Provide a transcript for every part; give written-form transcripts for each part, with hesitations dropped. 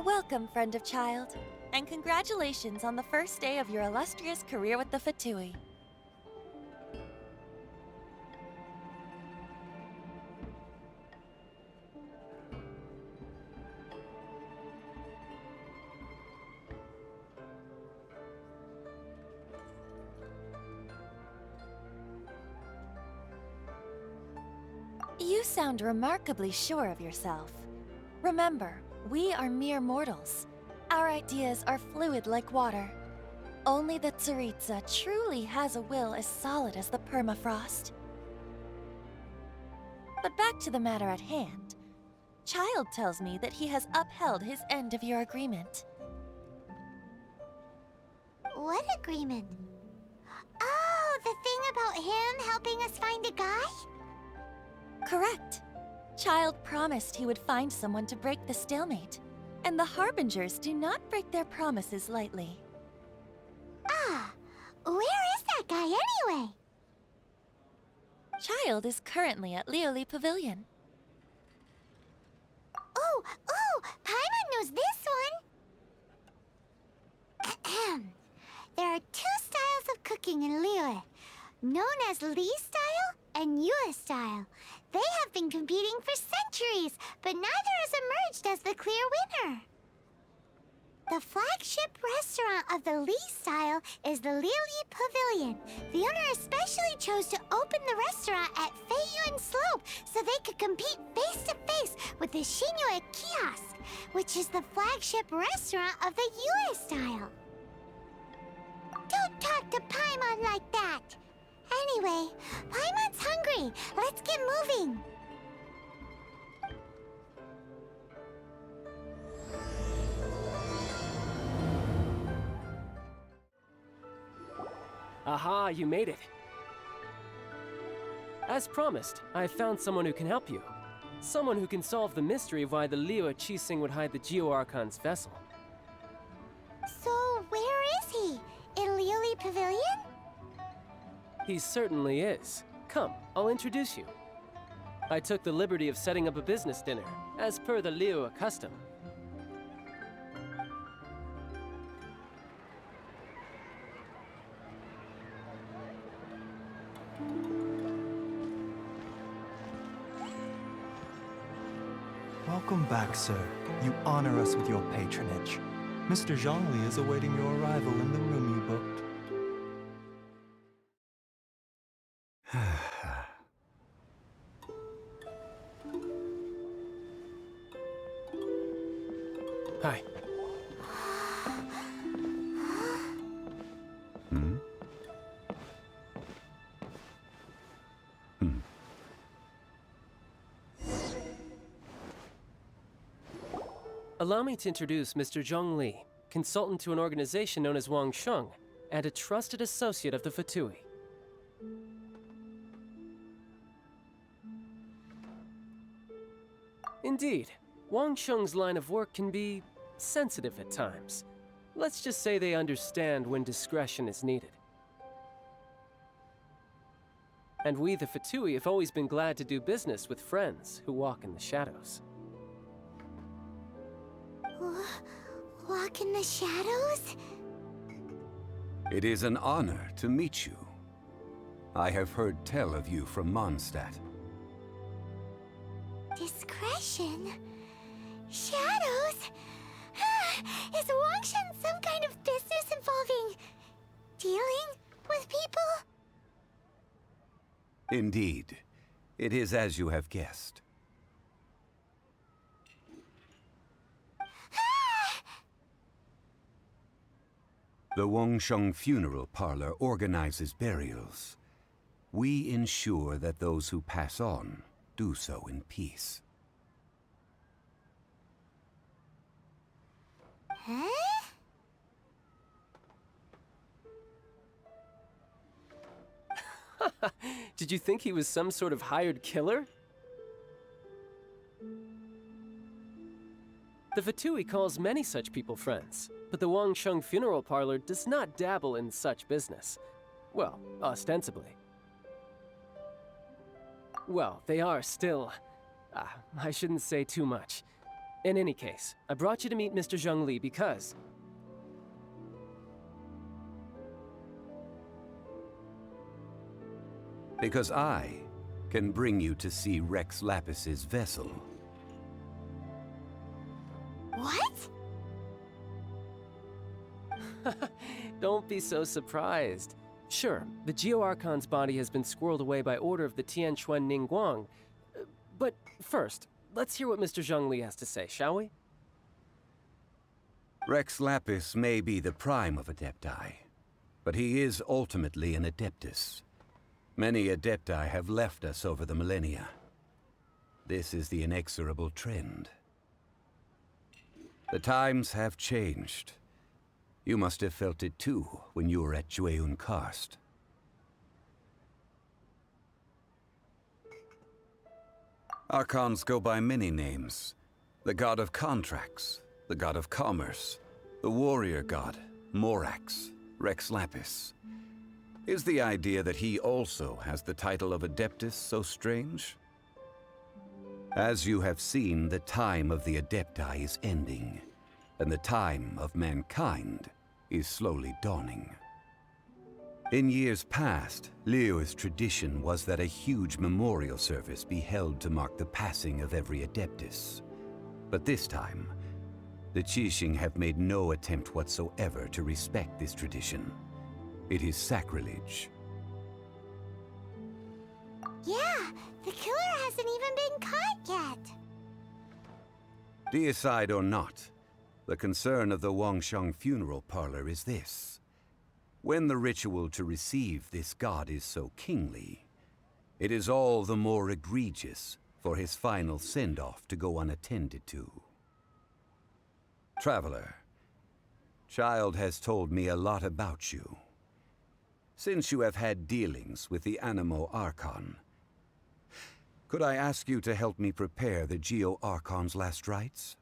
Welcome, friend of child, and congratulations on the first day of your illustrious career with the Fatui. You sound remarkably sure of yourself. Remember, we are mere mortals. Our ideas are fluid like water. Only the Tsaritsa truly has a will as solid as the permafrost. But back to the matter at hand. Child tells me that he has upheld his end of your agreement. What agreement? Oh, the thing about him helping us find a guy? Correct. Child promised he would find someone to break the stalemate. And the Harbingers do not break their promises lightly. Ah, where is that guy anyway? Child is currently at Lioli Pavilion. Oh, Paimon knows this one! Ahem. There are two styles of cooking in Liyue, known as Li style and Yue style. They have been competing for centuries, but neither has emerged as the clear winner. The flagship restaurant of the Li style is the Lioli Pavilion. The owner especially chose to open the restaurant at Feiyuan Slope so they could compete face-to-face with the Xinyue Kiosk, which is the flagship restaurant of the Yue style. Don't talk to Paimon like that! Anyway, Paimon's hungry. Let's get moving. Aha, you made it. As promised, I have found someone who can help you. Someone who can solve the mystery of why the Liyue Qixing would hide the Geo-Archon's vessel. So, where is he? In Lioli Pavilion? He certainly is. Come, I'll introduce you. I took the liberty of setting up a business dinner, as per the Liyue custom. Welcome back, sir. You honor us with your patronage. Mr. Zhongli is awaiting your arrival in the room you booked. Hi. Allow me to introduce Mr. Zhong Li, consultant to an organization known as Wang Sheng, and a trusted associate of the Fatui. Indeed, Wang Sheng's line of work can be sensitive at times. Let's just say they understand when discretion is needed. And we, the Fatui, have always been glad to do business with friends who walk in the shadows. Walk in the shadows? It is an honor to meet you. I have heard tell of you from Mondstadt. Discretion? Shadows? Is Wangshan some kind of business involving dealing with people? Indeed. It is as you have guessed. The Wangsheng Funeral Parlor organizes burials. We ensure that those who pass on do so in peace. Huh? Did you think he was some sort of hired killer? The Fatui calls many such people friends, but the Wangsheng Funeral Parlor does not dabble in such business. Well, ostensibly. Well, they are still... I shouldn't say too much. In any case, I brought you to meet Mr. Zhongli because... Because I can bring you to see Rex Lapis's vessel. What? Don't be so surprised. Sure, the Geo Archon's body has been squirreled away by order of the Tianquan Ningguang. But first, let's hear what Mr. Zhongli has to say, shall we? Rex Lapis may be the prime of Adepti, but he is ultimately an Adeptus. Many Adepti have left us over the millennia. This is the inexorable trend. The times have changed. You must have felt it too when you were at Jueyun Karst. Archons go by many names. The god of contracts, the god of commerce, the warrior god, Morax, Rex Lapis. Is the idea that he also has the title of Adeptus so strange? As you have seen, the time of the Adepti is ending, and the time of mankind is slowly dawning. In years past, Liyue's tradition was that a huge memorial service be held to mark the passing of every Adeptus. But this time, the Qixing have made no attempt whatsoever to respect this tradition. It is sacrilege. Yeah, the killer hasn't even been caught yet. Deicide or not, the concern of the Wangsheng funeral parlor is this. When the ritual to receive this god is so kingly, it is all the more egregious for his final send-off to go unattended to. Traveler, Child has told me a lot about you. Since you have had dealings with the Animo Archon, could I ask you to help me prepare the Geo Archon's last rites?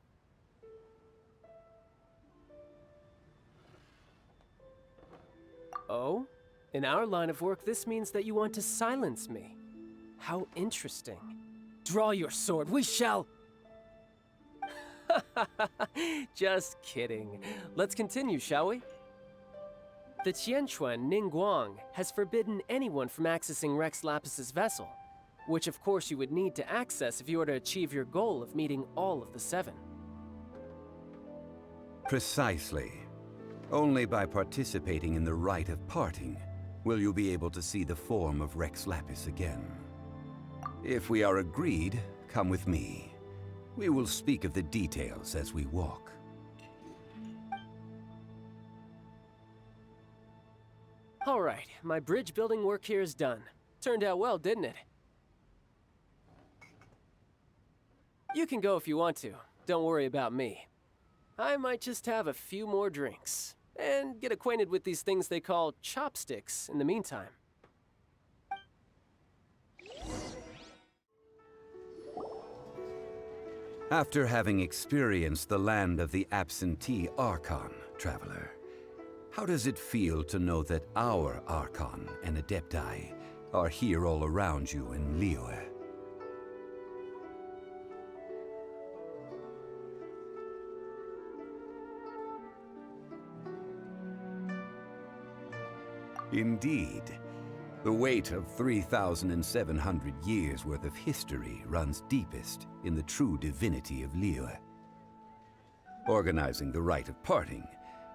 Oh? In our line of work, this means that you want to silence me. How interesting. Draw your sword, we shall... Just kidding. Let's continue, shall we? The Tianquan Ningguang has forbidden anyone from accessing Rex Lapis's vessel, which of course you would need to access if you were to achieve your goal of meeting all of the seven. Precisely. Only by participating in the rite of parting will you be able to see the form of Rex Lapis again. If we are agreed, come with me. We will speak of the details as we walk. All right, my bridge building work here is done. Turned out well, didn't it? You can go if you want to. Don't worry about me. I might just have a few more drinks and get acquainted with these things they call chopsticks in the meantime. After having experienced the land of the absentee Archon, Traveler, how does it feel to know that our Archon and Adepti are here all around you in Liyue? Indeed, the weight of 3,700 years' worth of history runs deepest in the true divinity of Liyue. Organizing the rite of parting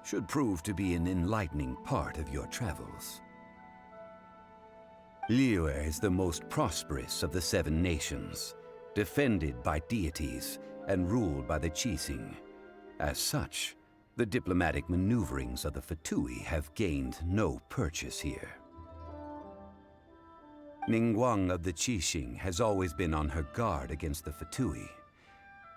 should prove to be an enlightening part of your travels. Liyue is the most prosperous of the seven nations, defended by deities and ruled by the Qixing. As such, the diplomatic maneuverings of the Fatui have gained no purchase here. Ningguang of the Qixing has always been on her guard against the Fatui.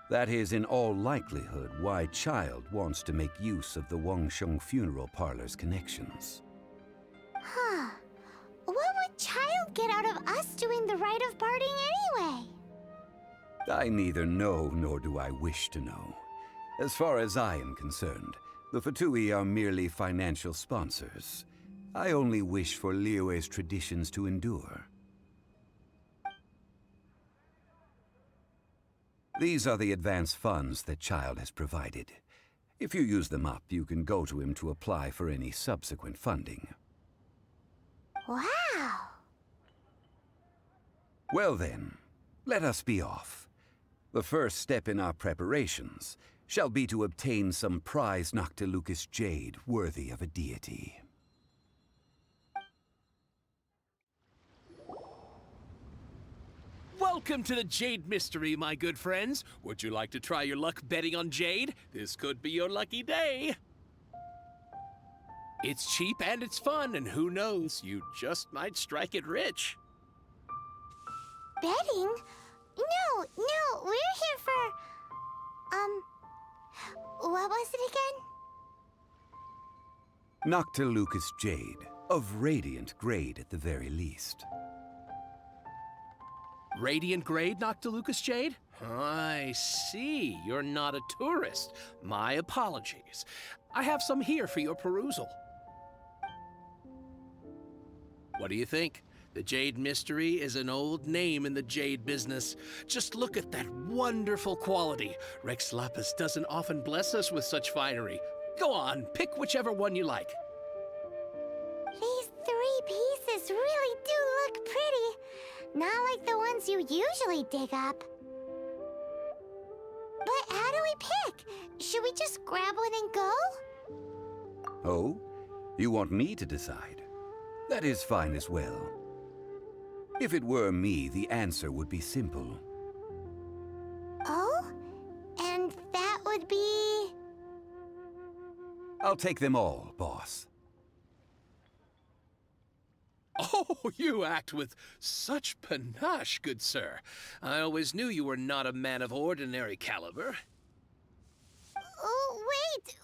That is in all likelihood why Child wants to make use of the Wangsheng funeral parlor's connections. Huh. What would Child get out of us doing the rite of parting anyway? I neither know nor do I wish to know. As far as I am concerned, the Fatui are merely financial sponsors. I only wish for Liyue's traditions to endure. These are the advance funds that Child has provided. If you use them up, you can go to him to apply for any subsequent funding. Wow! Well then, let us be off. The first step in our preparations shall be to obtain some prize Noctilucous jade worthy of a deity. Welcome to the Jade Mystery, my good friends. Would you like to try your luck betting on Jade? This could be your lucky day. It's cheap and it's fun, and who knows, you just might strike it rich. Betting? No, we're here for... What was it again? Noctilucous jade, of radiant grade at the very least. Radiant grade, Noctilucous jade? I see. You're not a tourist. My apologies. I have some here for your perusal. What do you think? The Jade Mystery is an old name in the jade business. Just look at that wonderful quality. Rex Lapis doesn't often bless us with such finery. Go on, pick whichever one you like. These 3 pieces really do look pretty. Not like the ones you usually dig up. But how do we pick? Should we just grab one and go? Oh? You want me to decide? That is fine as well. If it were me, the answer would be simple. Oh? And that would be... I'll take them all, boss. Oh, you act with such panache, good sir. I always knew you were not a man of ordinary caliber. Oh, wait,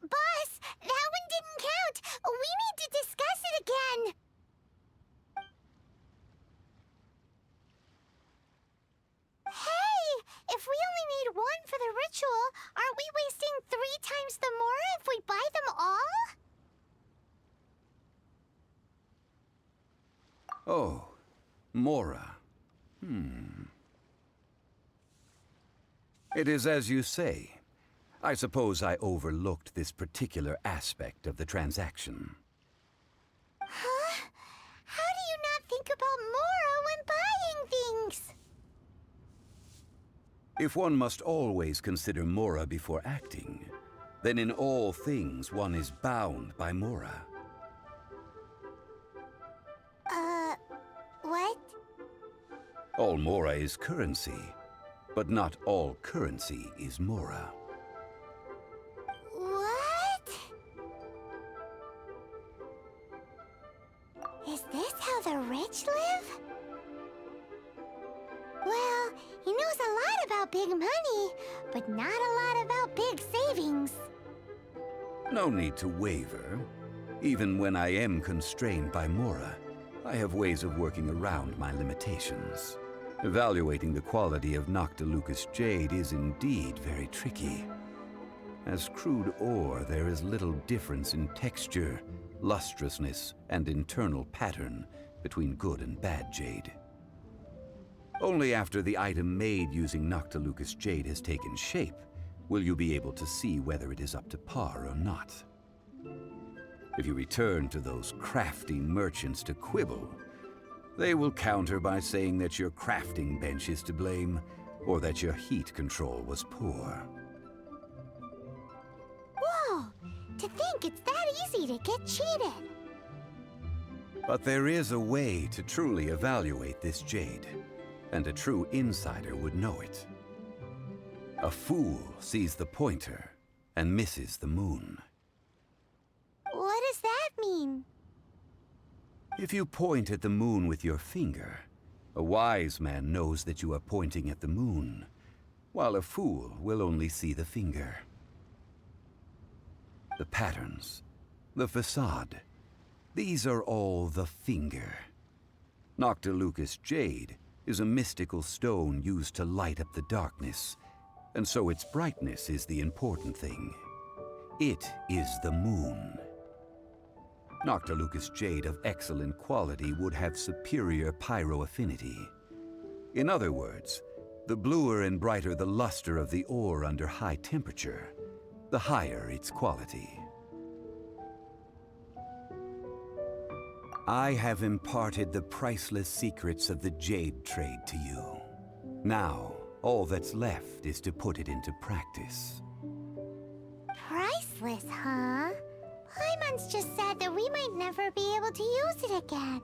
boss! That one didn't count! We need to discuss it again! Hey! If we only need one for the ritual, aren't we wasting 3 times the Mora if we buy them all? Oh, Mora. It is as you say. I suppose I overlooked this particular aspect of the transaction. Huh? How do you not think about Mora when buying things? If one must always consider Mora before acting, then in all things one is bound by Mora. What? All Mora is currency, but not all currency is Mora. What? Is this how the rich live? Well, he knows a lot about big money, but not a lot about big savings. No need to waver. Even when I am constrained by Mora, I have ways of working around my limitations. Evaluating the quality of Noctilucous jade is indeed very tricky. As crude ore, there is little difference in texture, lustrousness, and internal pattern between good and bad jade. Only after the item made using Noctilucous jade has taken shape will you be able to see whether it is up to par or not. If you return to those crafty merchants to quibble, they will counter by saying that your crafting bench is to blame, or that your heat control was poor. Whoa! To think it's that easy to get cheated. But there is a way to truly evaluate this jade, and a true insider would know it. A fool sees the pointer and misses the moon. What does that mean? If you point at the moon with your finger, a wise man knows that you are pointing at the moon, while a fool will only see the finger. The patterns, the facade, these are all the finger. Noctilucous jade is a mystical stone used to light up the darkness, and so its brightness is the important thing. It is the moon. Noctilucous jade of excellent quality would have superior pyro affinity. In other words, The bluer and brighter the luster of the ore under high temperature, the higher its quality. I have imparted the priceless secrets of the jade trade to you. Now, all that's left is to put it into practice. Priceless, huh? Paimon's just said that we might never be able to use it again.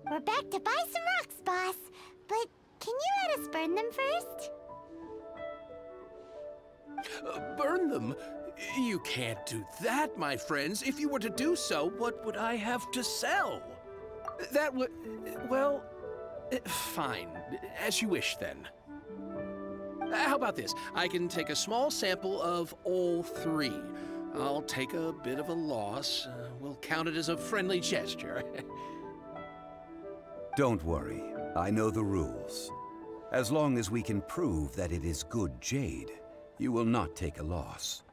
We're back to buy some rocks, boss. But can you let us burn them first? Burn them? You can't do that, my friends. If you were to do so, what would I have to sell? That would... well... fine. As you wish, then. How about this? I can take a small sample of all three. I'll take a bit of a loss. We'll count it as a friendly gesture. Don't worry, I know the rules. As long as we can prove that it is good jade, you will not take a loss.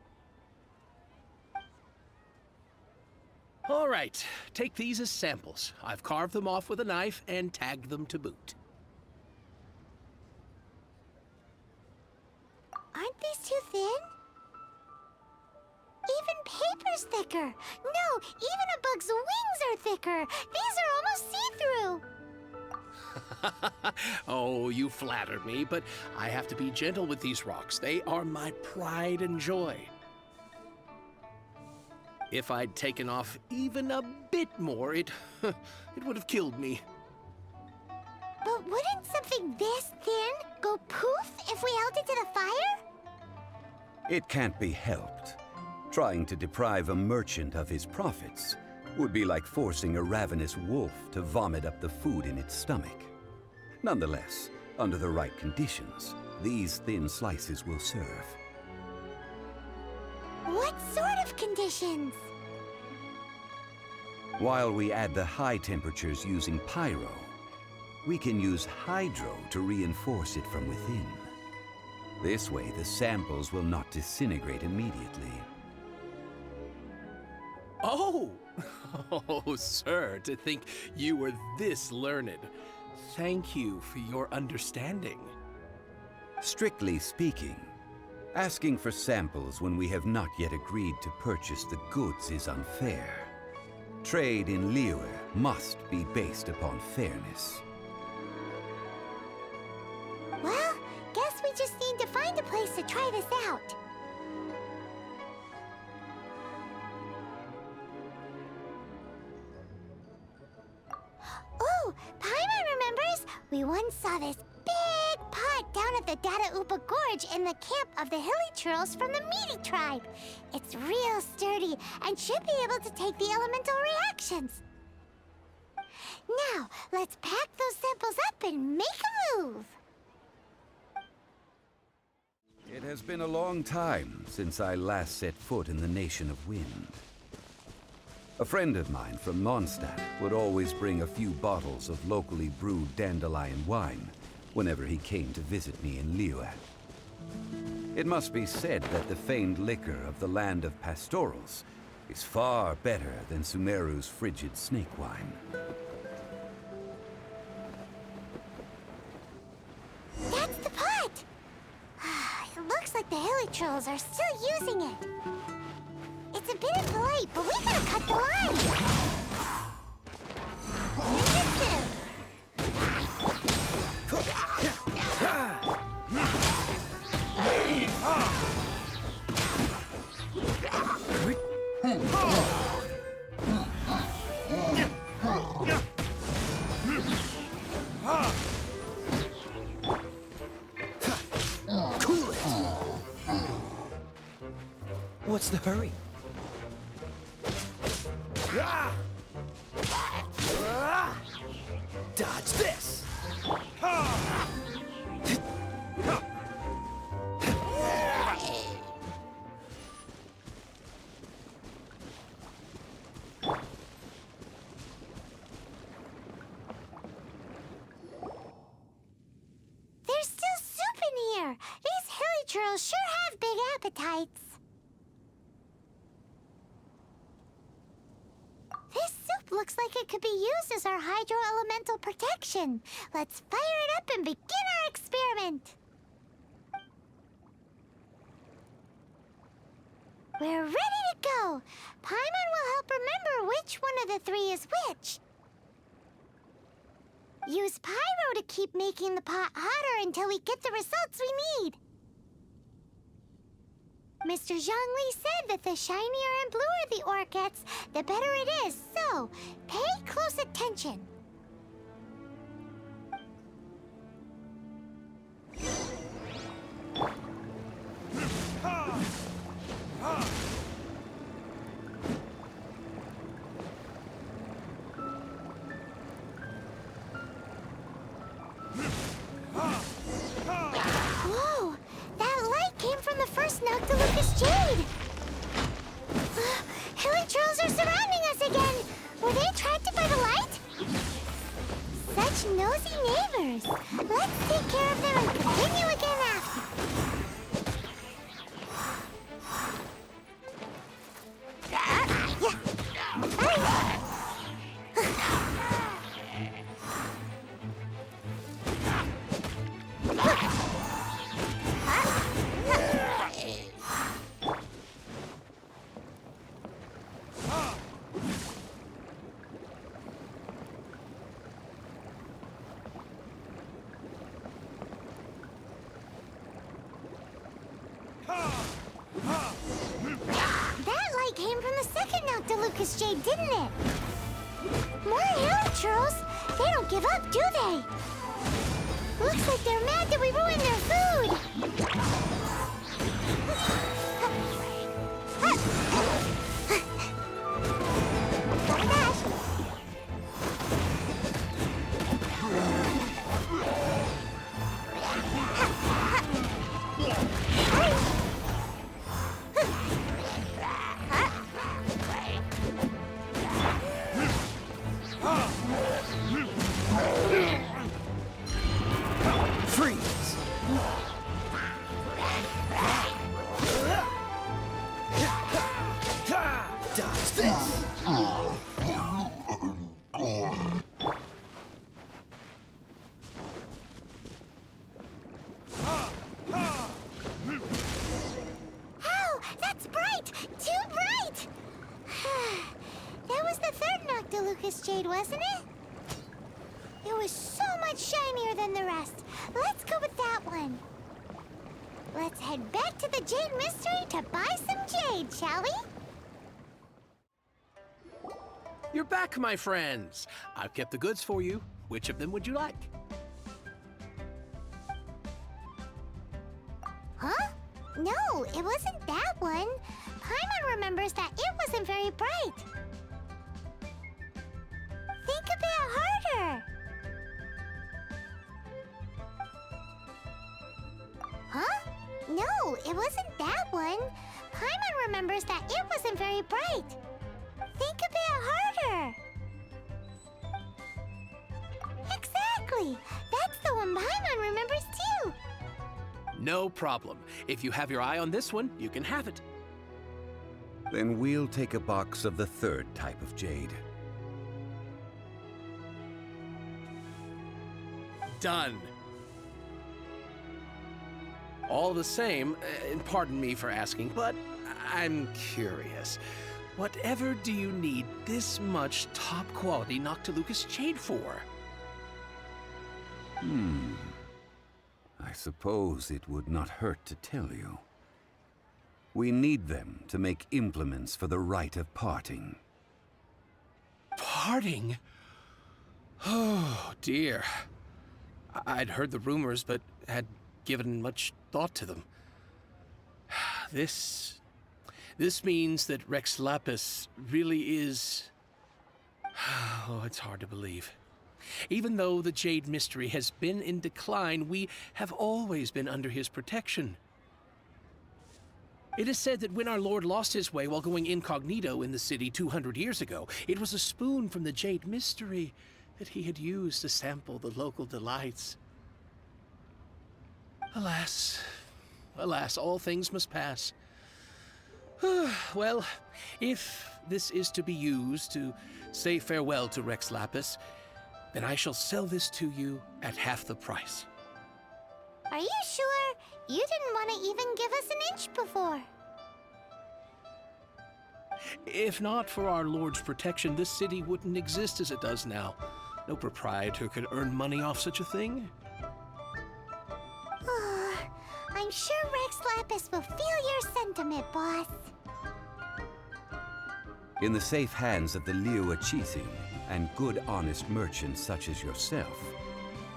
All right, take these as samples. I've carved them off with a knife and tagged them to boot. Aren't these too thin? Even paper's thicker. No, even a bug's wings are thicker. These are almost see-through. Oh, you flatter me, but I have to be gentle with these rocks. They are my pride and joy. If I'd taken off even a bit more, it would have killed me. But wouldn't something this thin go poof if we held it to the fire? It can't be helped. Trying to deprive a merchant of his profits would be like forcing a ravenous wolf to vomit up the food in its stomach. Nonetheless, under the right conditions, these thin slices will serve. What sort of conditions? While we add the high temperatures using pyro, we can use hydro to reinforce it from within. This way, the samples will not disintegrate immediately. Oh! Oh, sir, to think you were this learned. Thank you for your understanding. Strictly speaking, asking for samples when we have not yet agreed to purchase the goods is unfair. Trade in Liyue must be based upon fairness. Well, guess we just need to find a place to try this out. Ooh, Paimon remembers! We once saw this big pot down at the Dada Upa Gorge in the camp of the hilly churls from the Meaty tribe. It's real sturdy and should be able to take the elemental reactions. Now, let's pack those samples up and make a move. It has been a long time since I last set foot in the Nation of Wind. A friend of mine from Mondstadt would always bring a few bottles of locally brewed dandelion wine whenever he came to visit me in Liyue. It must be said that the famed liquor of the land of pastorals is far better than Sumeru's frigid snake wine. That's the pot! It looks like the hilly trolls are still using it. It's a bit impolite, but we gotta cut the line! Resistive! What's the hurry? Dodge this! There's still soup in here! These hilly churls sure have big appetites. This soup looks like it could be used as our hydro-elemental protection. Let's fire it up and begin our experiment. We're ready to go. Paimon will help remember which one of the three is which. Use pyro to keep making the pot hotter until we get the results we need. Mr. Zhongli said that the shinier and bluer the ore gets, the better it is, so pay close attention. Whoa! That light came from the first Noctilucous Jade! Hilly trolls are surrounding us again! Were they attracted by the light? Such nosy neighbors! Let's take care of them and continue again after. That light came from the second Noctilucous Jade, didn't it? More hill trolls? They don't give up, do they? Looks like they're mad that we ruined their food. Freeze! Dodge this! Ow! That's bright! Too bright! That was the third Noctilucous Jade, wasn't it? It was so much shinier than the rest. Let's go with that one. Let's head back to the Jade Mystery to buy some jade, shall we? You're back, my friends. I've kept the goods for you. Which of them would you like? Huh? No, it wasn't that one. Paimon remembers that it wasn't very bright. Think a bit harder. Huh? No, it wasn't that one. Paimon remembers that it wasn't very bright. Think a bit harder. Exactly. That's the one Paimon remembers too. No problem. If you have your eye on this one, you can have it. Then we'll take a box of the third type of jade. Done. All the same, and pardon me for asking, but I'm curious. Whatever do you need this much top-quality Noctilucous Jade for? I suppose it would not hurt to tell you. We need them to make implements for the rite of parting. Parting? Oh, dear. I'd heard the rumors, but had given much thought to them. This means that Rex Lapis really is... Oh, it's hard to believe. Even though the Jade Mystery has been in decline, we have always been under his protection. It is said that when our Lord lost his way while going incognito in the city 200 years ago, it was a spoon from the Jade Mystery that he had used to sample the local delights. Alas, alas, all things must pass. Well, if this is to be used to say farewell to Rex Lapis, then I shall sell this to you at half the price. Are you sure? You didn't want to even give us an inch before. If not for our Lord's protection, this city wouldn't exist as it does now. No proprietor could earn money off such a thing. I'm sure Rex Lapis will feel your sentiment, boss. In the safe hands of the Liyue Qixing and good, honest merchants such as yourself,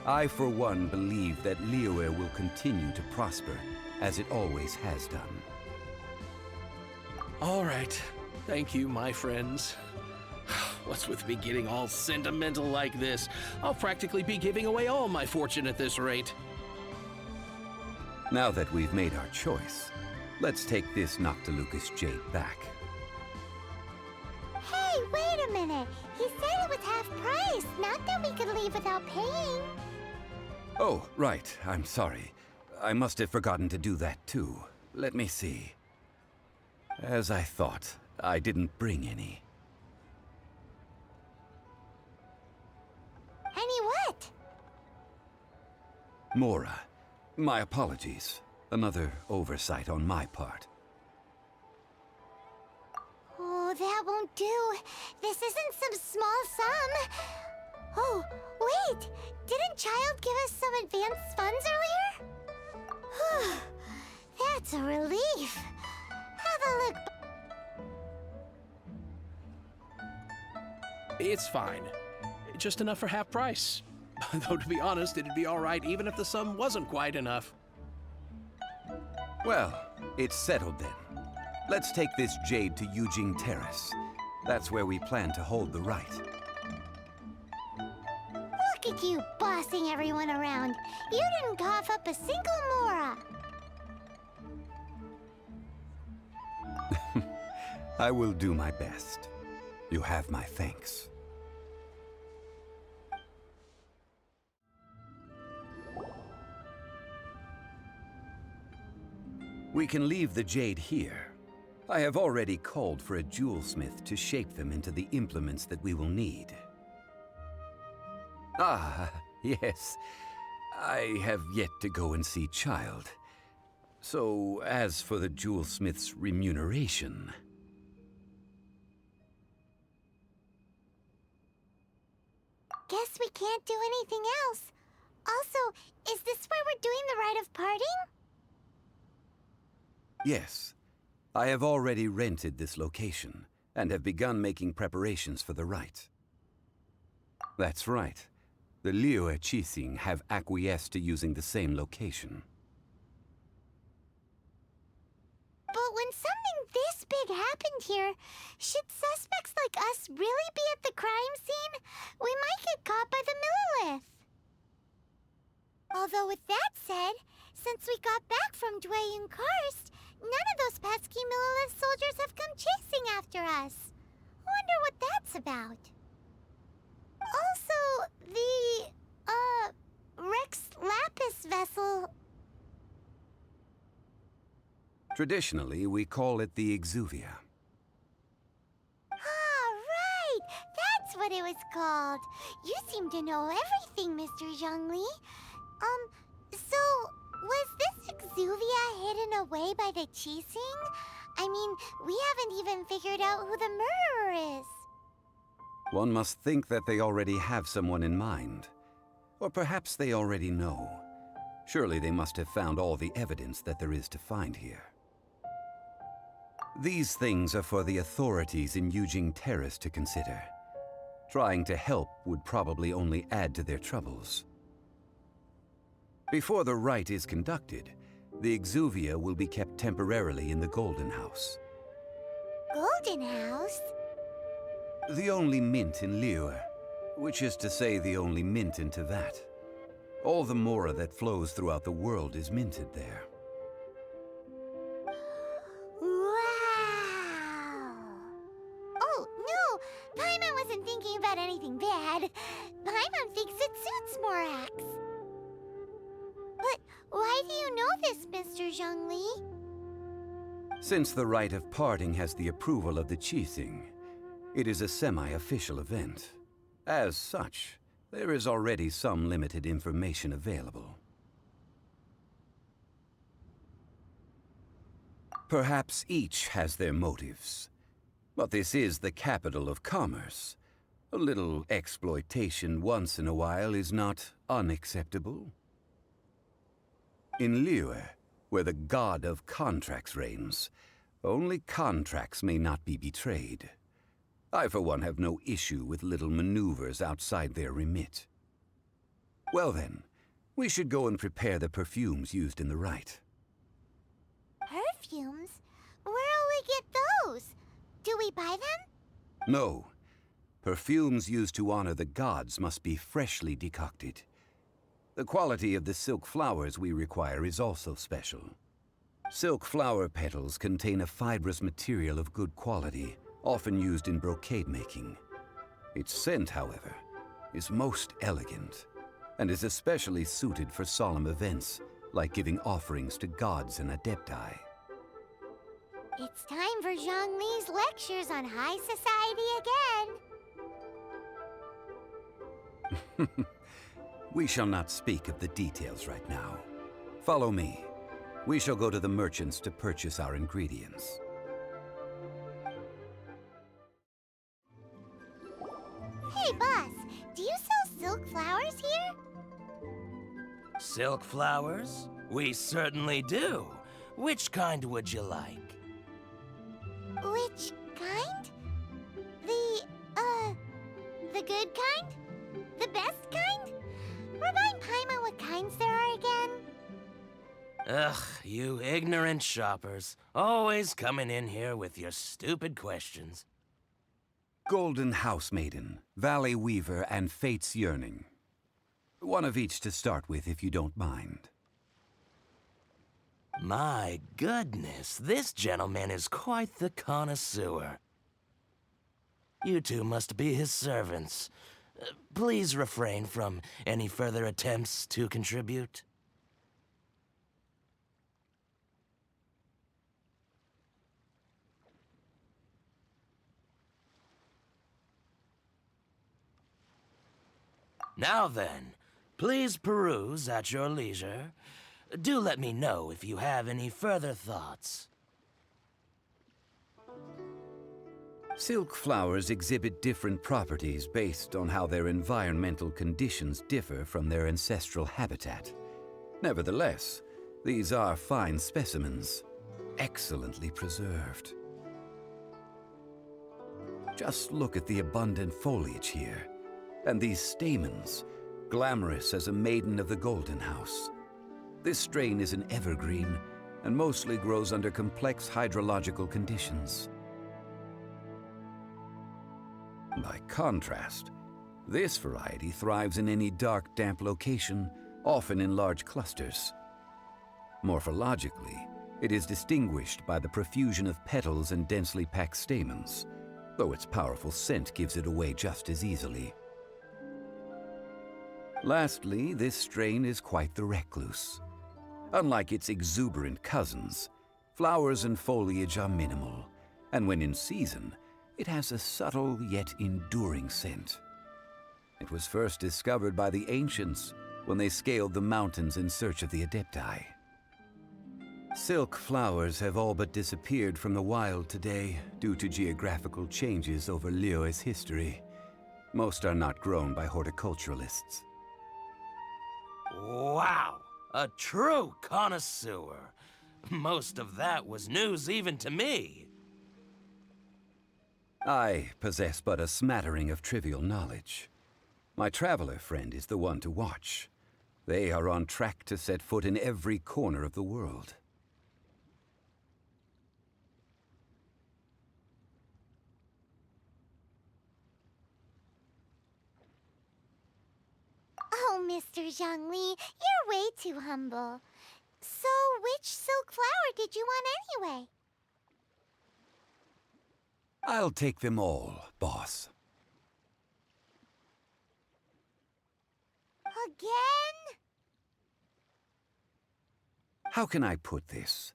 I, for one, believe that Liyue will continue to prosper, as it always has done. All right. Thank you, my friends. What's with me getting all sentimental like this? I'll practically be giving away all my fortune at this rate. Now that we've made our choice, let's take this Noctilucous jade back. Hey, wait a minute. He said it was half price, not that we could leave without paying. Oh, right. I'm sorry. I must have forgotten to do that too. Let me see. As I thought, I didn't bring any. Any what? Mora, my apologies. Another oversight on my part. Oh, that won't do. This isn't some small sum. Oh, wait! Didn't Child give us some advanced funds earlier? That's a relief. Have a look. It's fine. Just enough for half price. Though to be honest, it'd be all right even if the sum wasn't quite enough. Well, it's settled then. Let's take this jade to Yujing Terrace. That's where we plan to hold the rite. Look at you bossing everyone around. You didn't cough up a single Mora. I will do my best. You have my thanks. We can leave the jade here. I have already called for a jewelsmith to shape them into the implements that we will need. Ah, yes. I have yet to go and see Child. So, as for the jewelsmith's remuneration... Guess we can't do anything else. Also, is this where we're doing the rite of parting? Yes. I have already rented this location, and have begun making preparations for the rite. That's right. The Liyue Qixing have acquiesced to using the same location. But when something this big happened here, should suspects like us really be at the crime scene? We might get caught by the Millilith. Although with that said, since we got back from Dwayne Karst, none of those pesky Millilith soldiers have come chasing after us. Wonder what that's about. Also, the, Rex Lapis vessel... Traditionally, we call it the Exuvia. Ah, right! That's what it was called. You seem to know everything, Mr. Zhongli. So, was this Exuvia hidden away by the Qixing? I mean, we haven't even figured out who the murderer is. One must think that they already have someone in mind. Or perhaps they already know. Surely they must have found all the evidence that there is to find here. These things are for the authorities in Yujing Terrace to consider. Trying to help would probably only add to their troubles. Before the rite is conducted, the Exuvia will be kept temporarily in the Golden House. Golden House? The only mint in Liyue, which is to say the only mint in Teyvat. All the mora that flows throughout the world is minted there. Wow! Oh, no! Paimon wasn't thinking about anything bad. Paimon thinks it suits Morax. But why do you know this, Mr. Zhongli? Since the rite of parting has the approval of the Qixing, It is a semi-official event. As such, there is already some limited information available. Perhaps each has their motives. But this is the capital of commerce. A little exploitation once in a while is not unacceptable. In Liyue, where the god of contracts reigns, only contracts may not be betrayed. I, for one, have no issue with little maneuvers outside their remit. Well then, we should go and prepare the perfumes used in the rite. Perfumes? Where'll we get those? Do we buy them? No. Perfumes used to honor the gods must be freshly decocted. The quality of the silk flowers we require is also special. Silk flower petals contain a fibrous material of good quality, often used in brocade making. Its scent, however, is most elegant, and is especially suited for solemn events, like giving offerings to gods and adepti. It's time for Zhongli's lectures on high society again. We shall not speak of the details right now. Follow me. We shall go to the merchants to purchase our ingredients. Hey, boss, do you sell silk flowers here? Silk flowers? We certainly do. Which kind would you like? Which kind? The good kind? The best kind? Remind Paimon what kinds there are again. Ugh, you ignorant shoppers. Always coming in here with your stupid questions. Golden House Maiden, Valley Weaver, and Fate's Yearning. One of each to start with, if you don't mind. My goodness, this gentleman is quite the connoisseur. You two must be his servants. Please refrain from any further attempts to contribute. Now then, please peruse at your leisure. Do let me know if you have any further thoughts. Silk flowers exhibit different properties based on how their environmental conditions differ from their ancestral habitat. Nevertheless, these are fine specimens, excellently preserved. Just look at the abundant foliage here, and these stamens, glamorous as a maiden of the Golden House. This strain is an evergreen, and mostly grows under complex hydrological conditions. By contrast, this variety thrives in any dark, damp location, often in large clusters. Morphologically, it is distinguished by the profusion of petals and densely packed stamens, though its powerful scent gives it away just as easily. Lastly, this strain is quite the recluse. Unlike its exuberant cousins, flowers and foliage are minimal, and when in season, it has a subtle yet enduring scent. It was first discovered by the ancients when they scaled the mountains in search of the adepti. Silk flowers have all but disappeared from the wild today due to geographical changes over Liyue's history. Most are not grown by horticulturalists. Wow! A true connoisseur. Most of that was news even to me. I possess but a smattering of trivial knowledge. My traveler friend is the one to watch. They are on track to set foot in every corner of the world. Oh, Mr. Zhongli, you're way too humble. So, which silk flower did you want anyway? I'll take them all, boss. Again? How can I put this?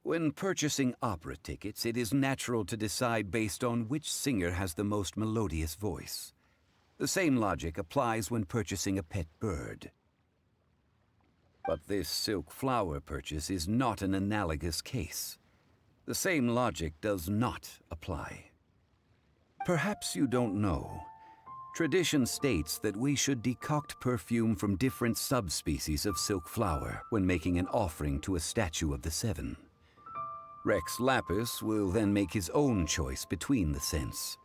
When purchasing opera tickets, it is natural to decide based on which singer has the most melodious voice. The same logic applies when purchasing a pet bird. But this silk flower purchase is not an analogous case. The same logic does not apply. Perhaps you don't know. Tradition states that we should decoct perfume from different subspecies of silk flower when making an offering to a statue of the seven. Rex Lapis will then make his own choice between the scents.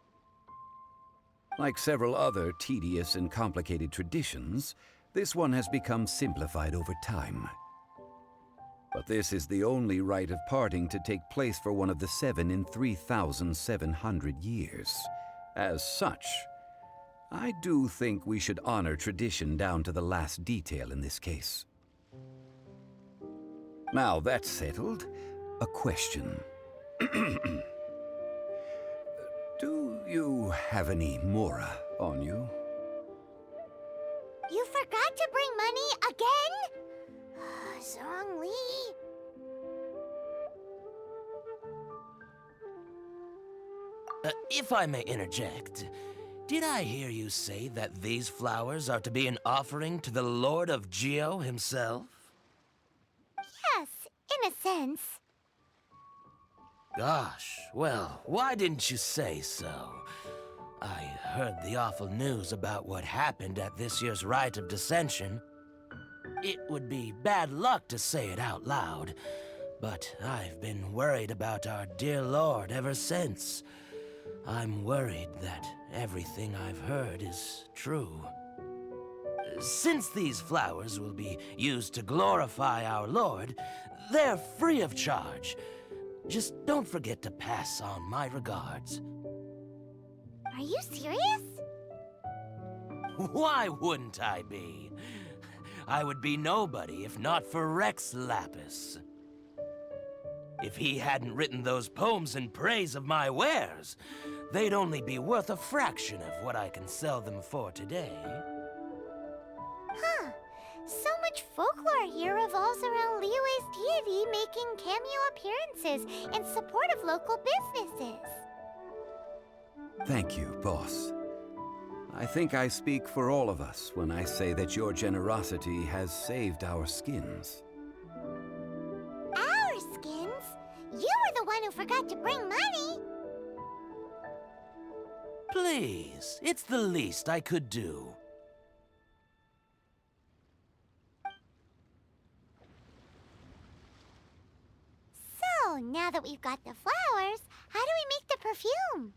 Like several other tedious and complicated traditions, this one has become simplified over time. But this is the only rite of parting to take place for one of the seven in 3,700 years. As such, I do think we should honor tradition down to the last detail in this case. Now that's settled, a question. Do you have any Mora on you? You forgot to bring money again? Zhongli. If I may interject, did I hear you say that these flowers are to be an offering to the Lord of Geo himself? Yes, in a sense. Gosh, well, why didn't you say so? I heard the awful news about what happened at this year's Rite of Dissension. It would be bad luck to say it out loud, but I've been worried about our dear Lord ever since. I'm worried that everything I've heard is true. Since these flowers will be used to glorify our Lord, they're free of charge. Just don't forget to pass on my regards. Are you serious? Why wouldn't I be? I would be nobody if not for Rex Lapis. If he hadn't written those poems in praise of my wares, they'd only be worth a fraction of what I can sell them for today. Huh. So much folklore here revolves around Liyue's deity making cameo appearances in support of local businesses. Thank you, boss. I think I speak for all of us when I say that your generosity has saved our skins. Our skins? You were the one who forgot to bring money. Please, it's the least I could do. So, now that we've got the flowers, how do we make the perfume?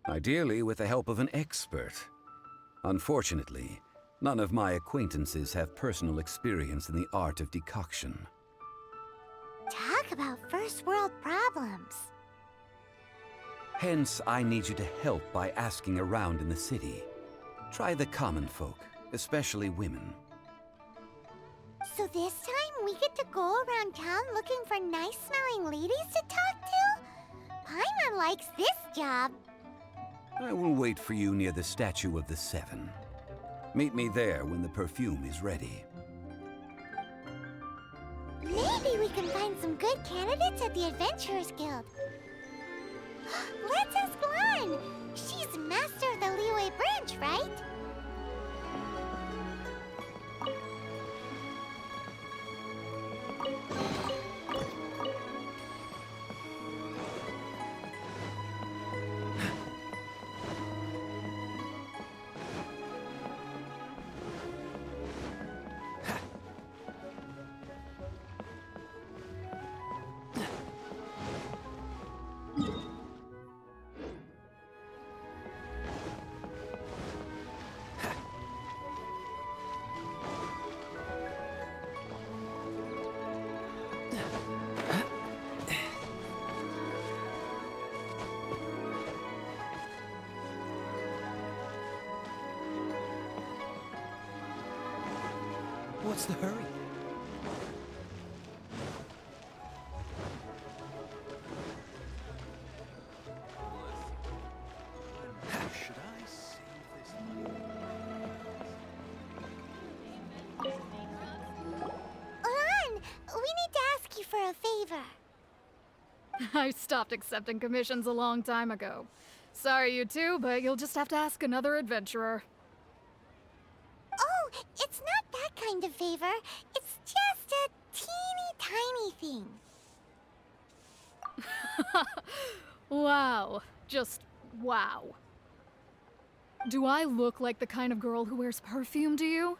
Ideally with the help of an expert. Unfortunately, none of my acquaintances have personal experience in the art of decoction. Talk about first world problems. Hence, I need you to help by asking around in the city. Try the common folk, especially women. So this time we get to go around town looking for nice-smelling ladies to talk to? Paimon likes this job. I will wait for you near the statue of the Seven. Meet me there when the perfume is ready. Maybe we can find some good candidates at the Adventurers Guild. Let's ask Lan! She's master of the Liyue branch, right? What's the hurry? Should I save this money? Lan, we need to ask you for a favor. favor. I stopped accepting commissions a long time ago. Sorry, you two, but you'll just have to ask another adventurer. Oh, it's not that kind of favor. It's just a teeny tiny thing. Wow. Just wow. Do I look like the kind of girl who wears perfume to you?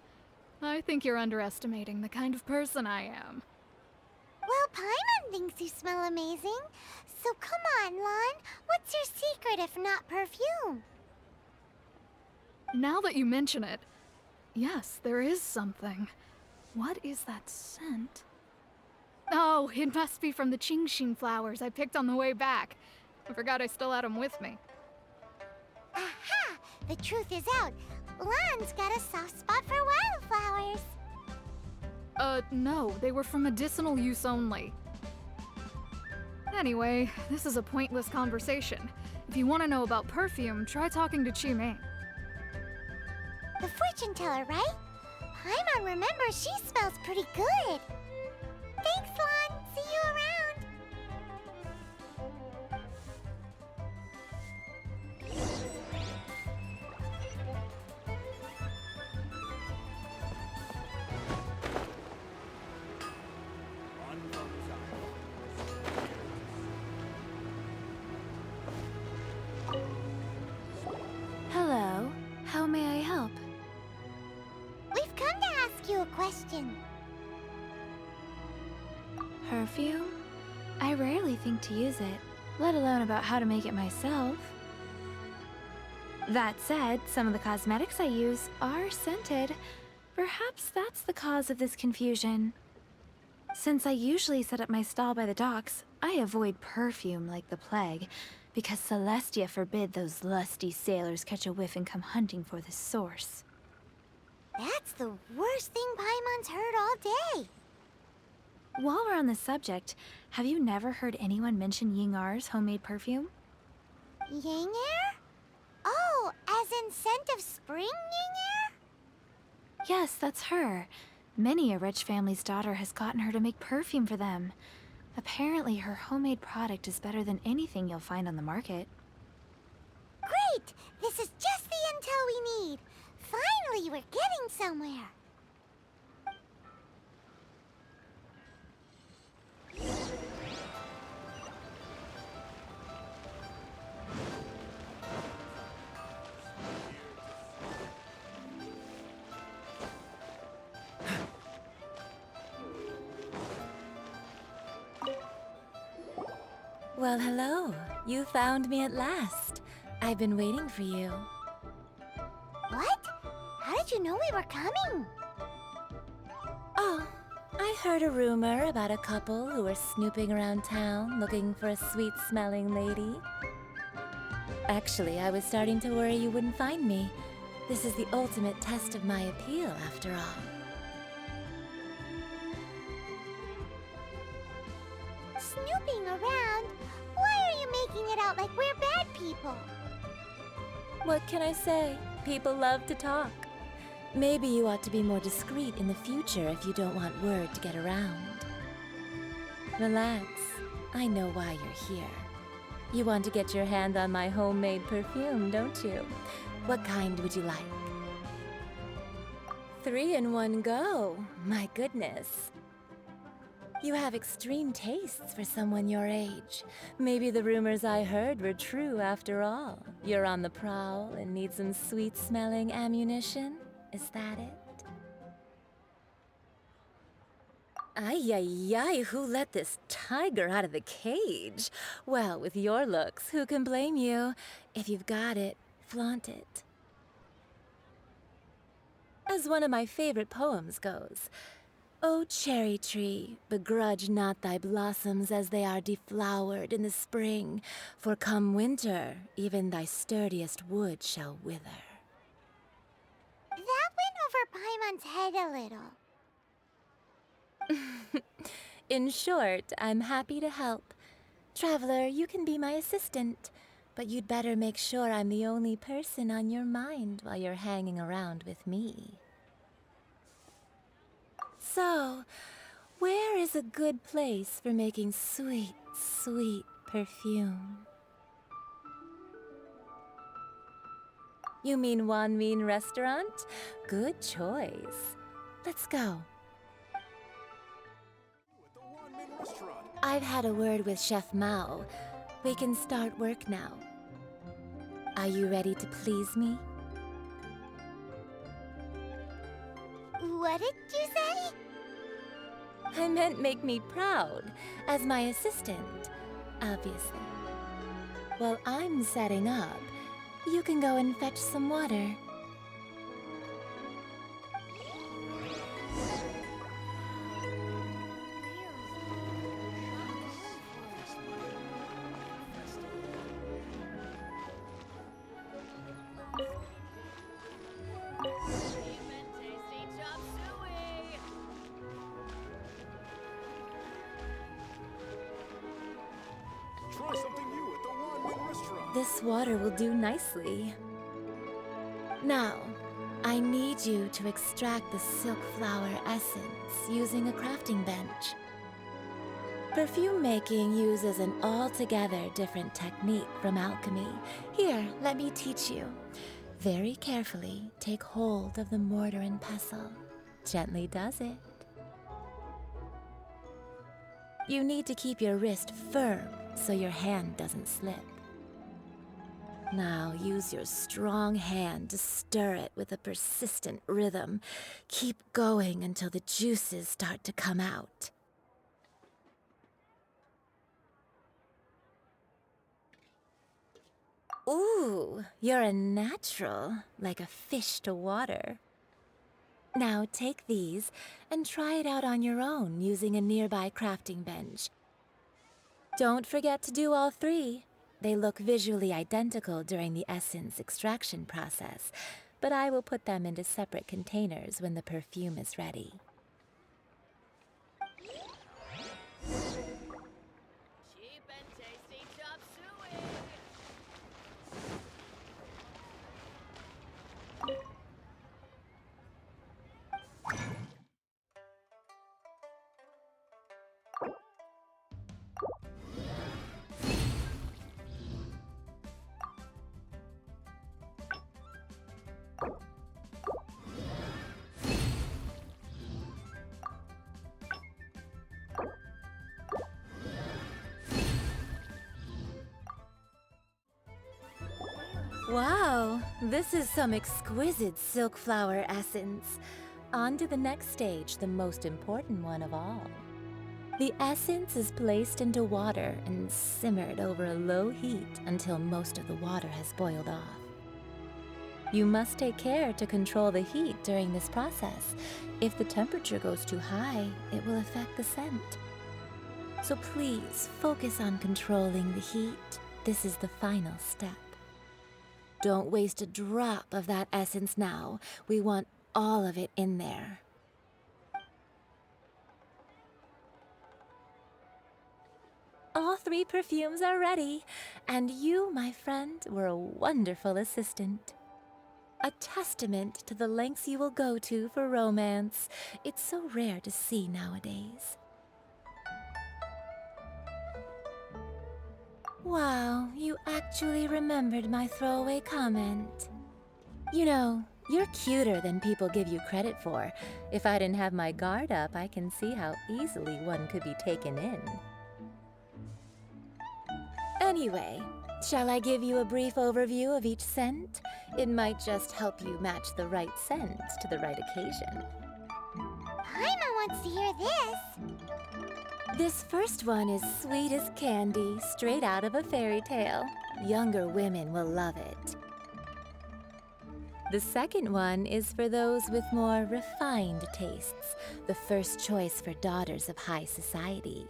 I think you're underestimating the kind of person I am. Well, Paimon thinks you smell amazing. So come on, Lon. What's your secret if not perfume? Now that you mention it, yes, there is something. What is that scent? Oh, it must be from the Qingshin flowers I picked on the way back. I forgot I still had them with me. Aha! The truth is out. Lon's got a soft spot for wildflowers. No, they were for medicinal use only. Anyway, this is a pointless conversation. If you want to know about perfume, try talking to Qimei. The fortune teller, right? Paimon remembers she smells pretty good. Thanks, Lon. See you around. Hello. How may I help? We've come to ask you a question. Perfume? I rarely think to use it, let alone about how to make it myself. That said, some of the cosmetics I use are scented. Perhaps that's the cause of this confusion. Since I usually set up my stall by the docks, I avoid perfume like the plague, because Celestia forbid those lusty sailors catch a whiff and come hunting for the source. That's the worst thing Paimon's heard all day. While we're on the subject, have you never heard anyone mention Yingar's homemade perfume? Ying air? Oh, as in scent of spring Ying air? Yes, that's her. Many a rich family's daughter has gotten her to make perfume for them. Apparently, her homemade product is better than anything you'll find on the market. Great! This is just the intel we need. Finally, we're getting somewhere. Well, hello. You found me at last. I've been waiting for you. What? How did you know we were coming? Oh, I heard a rumor about a couple who were snooping around town looking for a sweet-smelling lady. Actually, I was starting to worry you wouldn't find me. This is the ultimate test of my appeal, after all. Snooping around? Why are you making it out like we're bad people? What can I say? People love to talk. Maybe you ought to be more discreet in the future if you don't want word to get around. Relax. I know why you're here. You want to get your hand on my homemade perfume, don't you? What kind would you like? 3 in one go. My goodness. You have extreme tastes for someone your age. Maybe the rumors I heard were true after all. You're on the prowl and need some sweet-smelling ammunition? Is that it? Ay, ay, ay, who let this tiger out of the cage? Well, with your looks, who can blame you? If you've got it, flaunt it. As one of my favorite poems goes, "O cherry tree, begrudge not thy blossoms as they are deflowered in the spring, for come winter, even thy sturdiest wood shall wither." That went over Paimon's head a little. In short, I'm happy to help. Traveler, you can be my assistant, but you'd better make sure I'm the only person on your mind while you're hanging around with me. So, Where is a good place for making sweet, sweet perfume? You mean Wanmin Restaurant? Good choice. Let's go. I've had a word with Chef Mao. We can start work now. Are you ready to please me? What did you say? I meant make me proud, as my assistant, obviously. While I'm setting up, you can go and fetch some water. Try something new at the Wanmin Restaurant. This water will do nicely. Now, I need you to extract the silk flower essence using a crafting bench. Perfume making uses an altogether different technique from alchemy. Here, let me teach you. Very carefully, take hold of the mortar and pestle. Gently does it. You need to keep your wrist firm so your hand doesn't slip. Now use your strong hand to stir it with a persistent rhythm. Keep going until the juices start to come out. Ooh, you're a natural, like a fish to water. Now take these and try it out on your own using a nearby crafting bench. Don't forget to do all three. They look visually identical during the essence extraction process, but I will put them into separate containers when the perfume is ready. Cheap and tasty chop suey! Wow, this is some exquisite silk flower essence. On to the next stage, the most important one of all. The essence is placed into water and simmered over a low heat until most of the water has boiled off. You must take care to control the heat during this process. If the temperature goes too high, it will affect the scent. So please focus on controlling the heat. This is the final step. Don't waste a drop of that essence now. We want all of it in there. All three perfumes are ready, and you, my friend, were a wonderful assistant. A testament to the lengths you will go to for romance. It's so rare to see nowadays. Wow, you actually remembered my throwaway comment. You know, you're cuter than people give you credit for. If I didn't have my guard up, I can see how easily one could be taken in. Anyway, shall I give you a brief overview of each scent? It might just help you match the right scent to the right occasion. Paimon wants to hear this. This first one is sweet as candy, straight out of a fairy tale. Younger women will love it. The second one is for those with more refined tastes, the first choice for daughters of high society.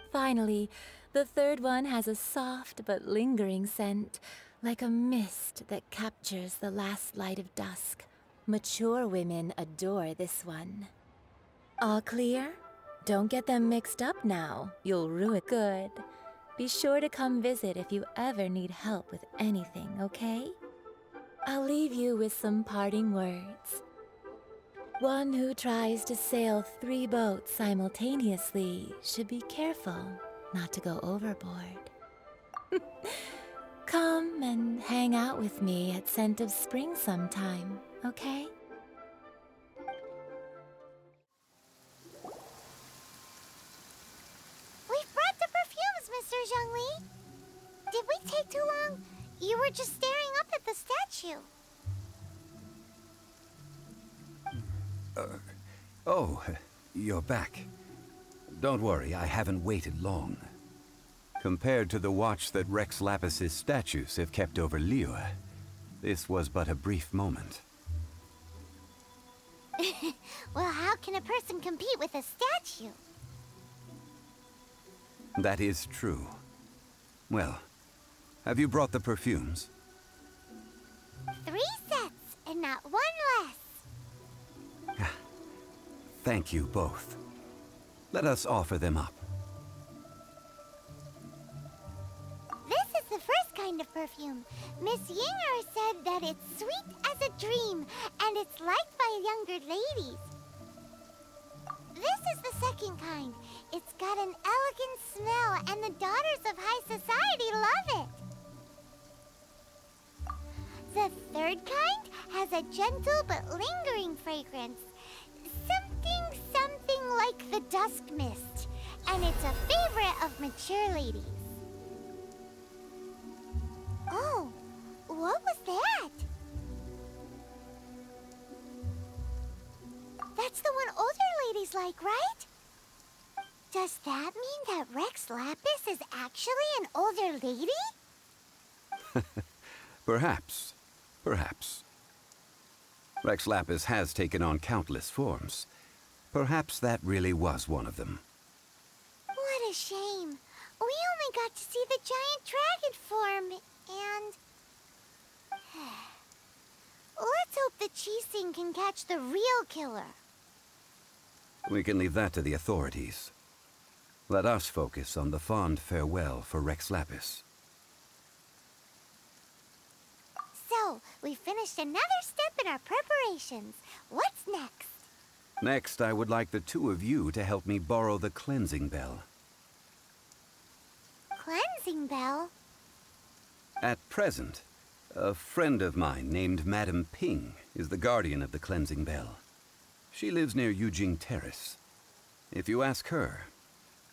Finally, the third one has a soft but lingering scent, like a mist that captures the last light of dusk. Mature women adore this one. All clear? Don't get them mixed up now. You'll ruin it. Good. Be sure to come visit if you ever need help with anything, okay? I'll leave you with some parting words. One who tries to sail 3 boats simultaneously should be careful not to go overboard. Come and hang out with me at Scent of Spring sometime, okay? We've brought the perfumes, Mr. Zhongli. Did we take too long? You were just staring up at the statue. Oh, you're back. Don't worry, I haven't waited long. Compared to the watch that Rex Lapis's statues have kept over Liyue, this was but a brief moment. Well, how can a person compete with a statue? That is true. Well, have you brought the perfumes? 3 sets, and not 1 less. Thank you both. Let us offer them up. This is the first kind of perfume. Miss Yinger said that it's sweet as a dream, and it's liked by younger ladies. This is the second kind. It's got an elegant smell, and the daughters of high society love it. The third kind has a gentle but lingering fragrance. Something like the dusk mist, and it's a favorite of mature ladies. Oh, what was that? That's the one older ladies like, right? Does that mean that Rex Lapis is actually an older lady? Perhaps. Perhaps. Rex Lapis has taken on countless forms. Perhaps that really was one of them. What a shame. We only got to see the giant dragon form, and... Let's hope the Chising can catch the real killer. We can leave that to the authorities. Let us focus on the fond farewell for Rex Lapis. So, we finished another step in our preparations. What's next? Next, I would like the 2 of you to help me borrow the cleansing bell. Cleansing bell? At present, a friend of mine named Madame Ping is the guardian of the cleansing bell. She lives near Yujing Terrace. If you ask her,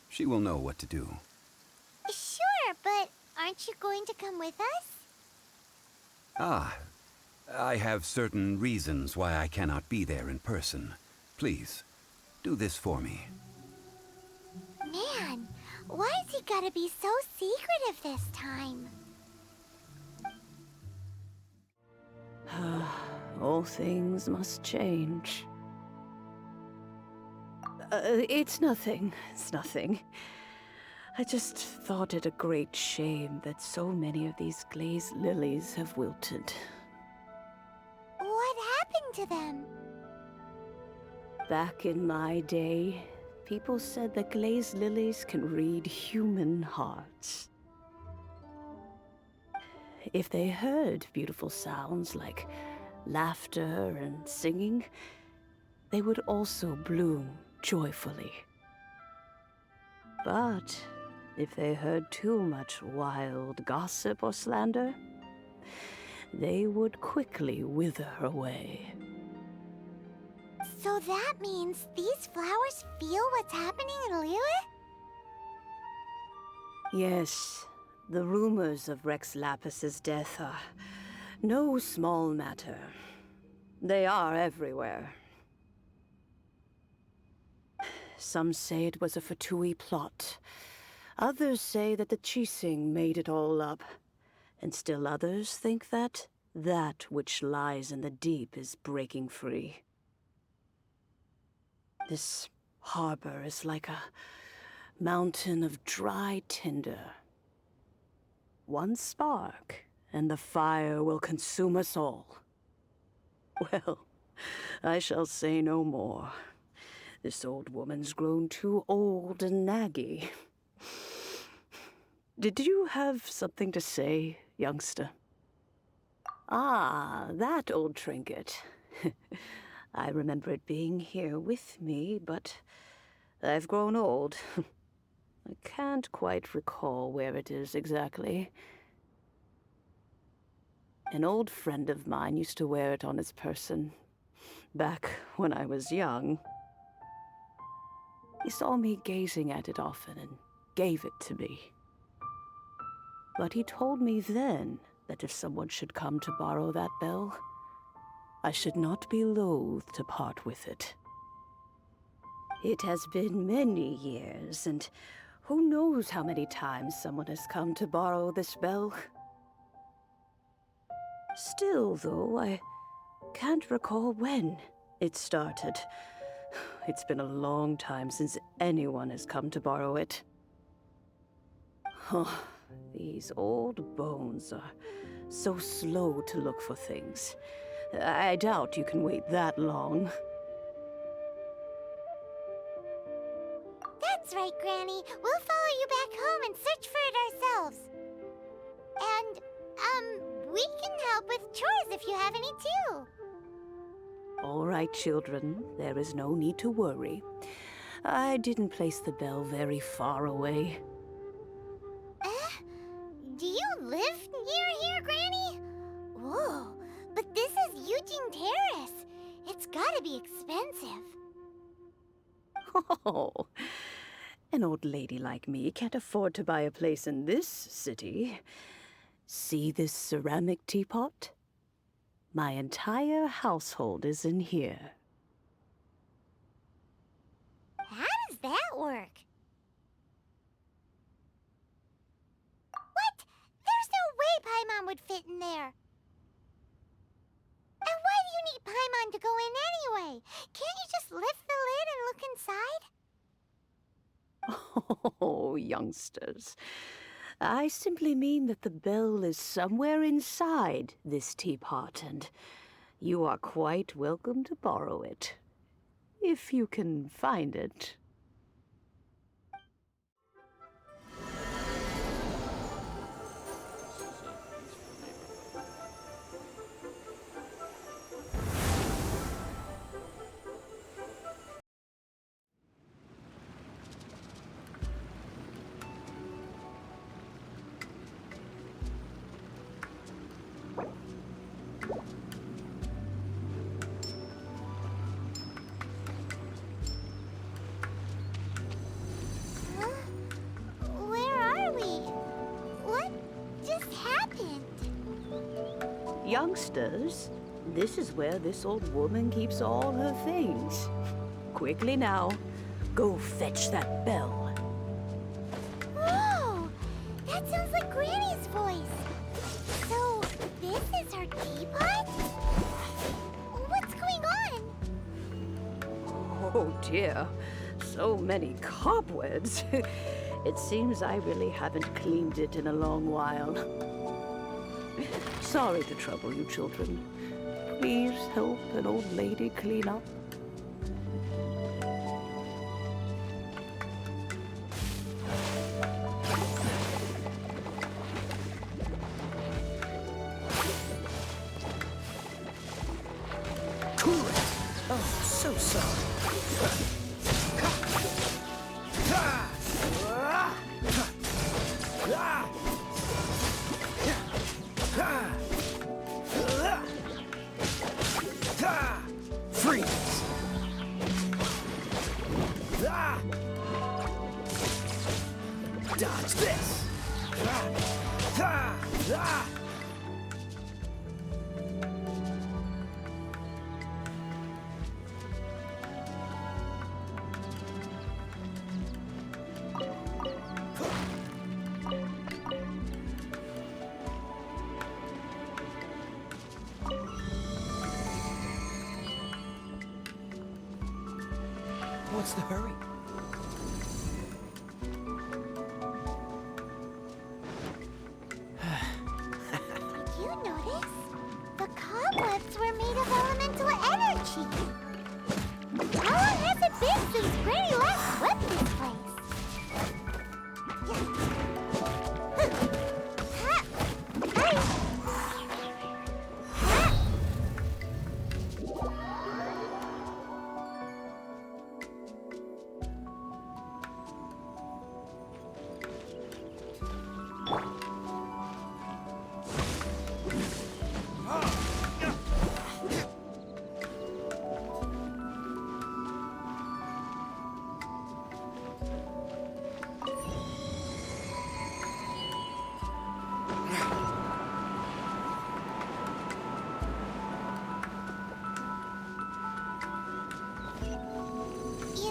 she will know what to do. Sure, but aren't you going to come with us? Ah, I have certain reasons why I cannot be there in person. Please, do this for me. Man, why's he gotta be so secretive this time? All things must change. It's nothing. It's nothing. I just thought it a great shame that so many of these glazed lilies have wilted. What happened to them? Back in my day, people said that glazed lilies can read human hearts. If they heard beautiful sounds like laughter and singing, they would also bloom joyfully. But if they heard too much wild gossip or slander, they would quickly wither away. So that means these flowers feel what's happening in Liyue? Yes, the rumors of Rex Lapis's death are no small matter. They are everywhere. Some say it was a Fatui plot. Others say that the Chising made it all up. And still others think that that which lies in the deep is breaking free. This harbor is like a mountain of dry tinder. One spark, and the fire will consume us all. Well, I shall say no more. This old woman's grown too old and naggy. Did you have something to say, youngster? Ah, that old trinket. I remember it being here with me, but I've grown old. I can't quite recall where it is exactly. An old friend of mine used to wear it on his person, back when I was young. He saw me gazing at it often and gave it to me. But he told me then that if someone should come to borrow that bell, I should not be loath to part with it. It has been many years, and who knows how many times someone has come to borrow this bell. Still, though, I can't recall when it started. It's been a long time since anyone has come to borrow it. Oh, these old bones are so slow to look for things. I doubt you can wait that long. That's right, Granny. We'll follow you back home and search for it ourselves. And, we can help with chores if you have any too. All right, children. There is no need to worry. I didn't place the bell very far away. Do you live near here, Granny? Whoa, but this is Eugene Terrace. It's gotta be expensive. Oh, an old lady like me can't afford to buy a place in this city. See this ceramic teapot? My entire household is in here. How does that work? What? There's no way Paimon would fit in there. And why do you need Paimon to go in anyway? Can't you just lift the lid and look inside? Oh, youngsters. I simply mean that the bell is somewhere inside this teapot, and you are quite welcome to borrow it, if you can find it. Youngsters, this is where this old woman keeps all her things. Quickly now, go fetch that bell. Whoa! That sounds like Granny's voice. So, this is her teapot? What's going on? Oh dear, so many cobwebs. It seems I really haven't cleaned it in a long while. Sorry to trouble you, children. Please help an old lady clean up. Cool it! Oh, so sorry. Freeze! Dodge this! What's the hurry? Did you notice? The cobwebs were made of elemental energy. How long has it been since Granny last swept this place?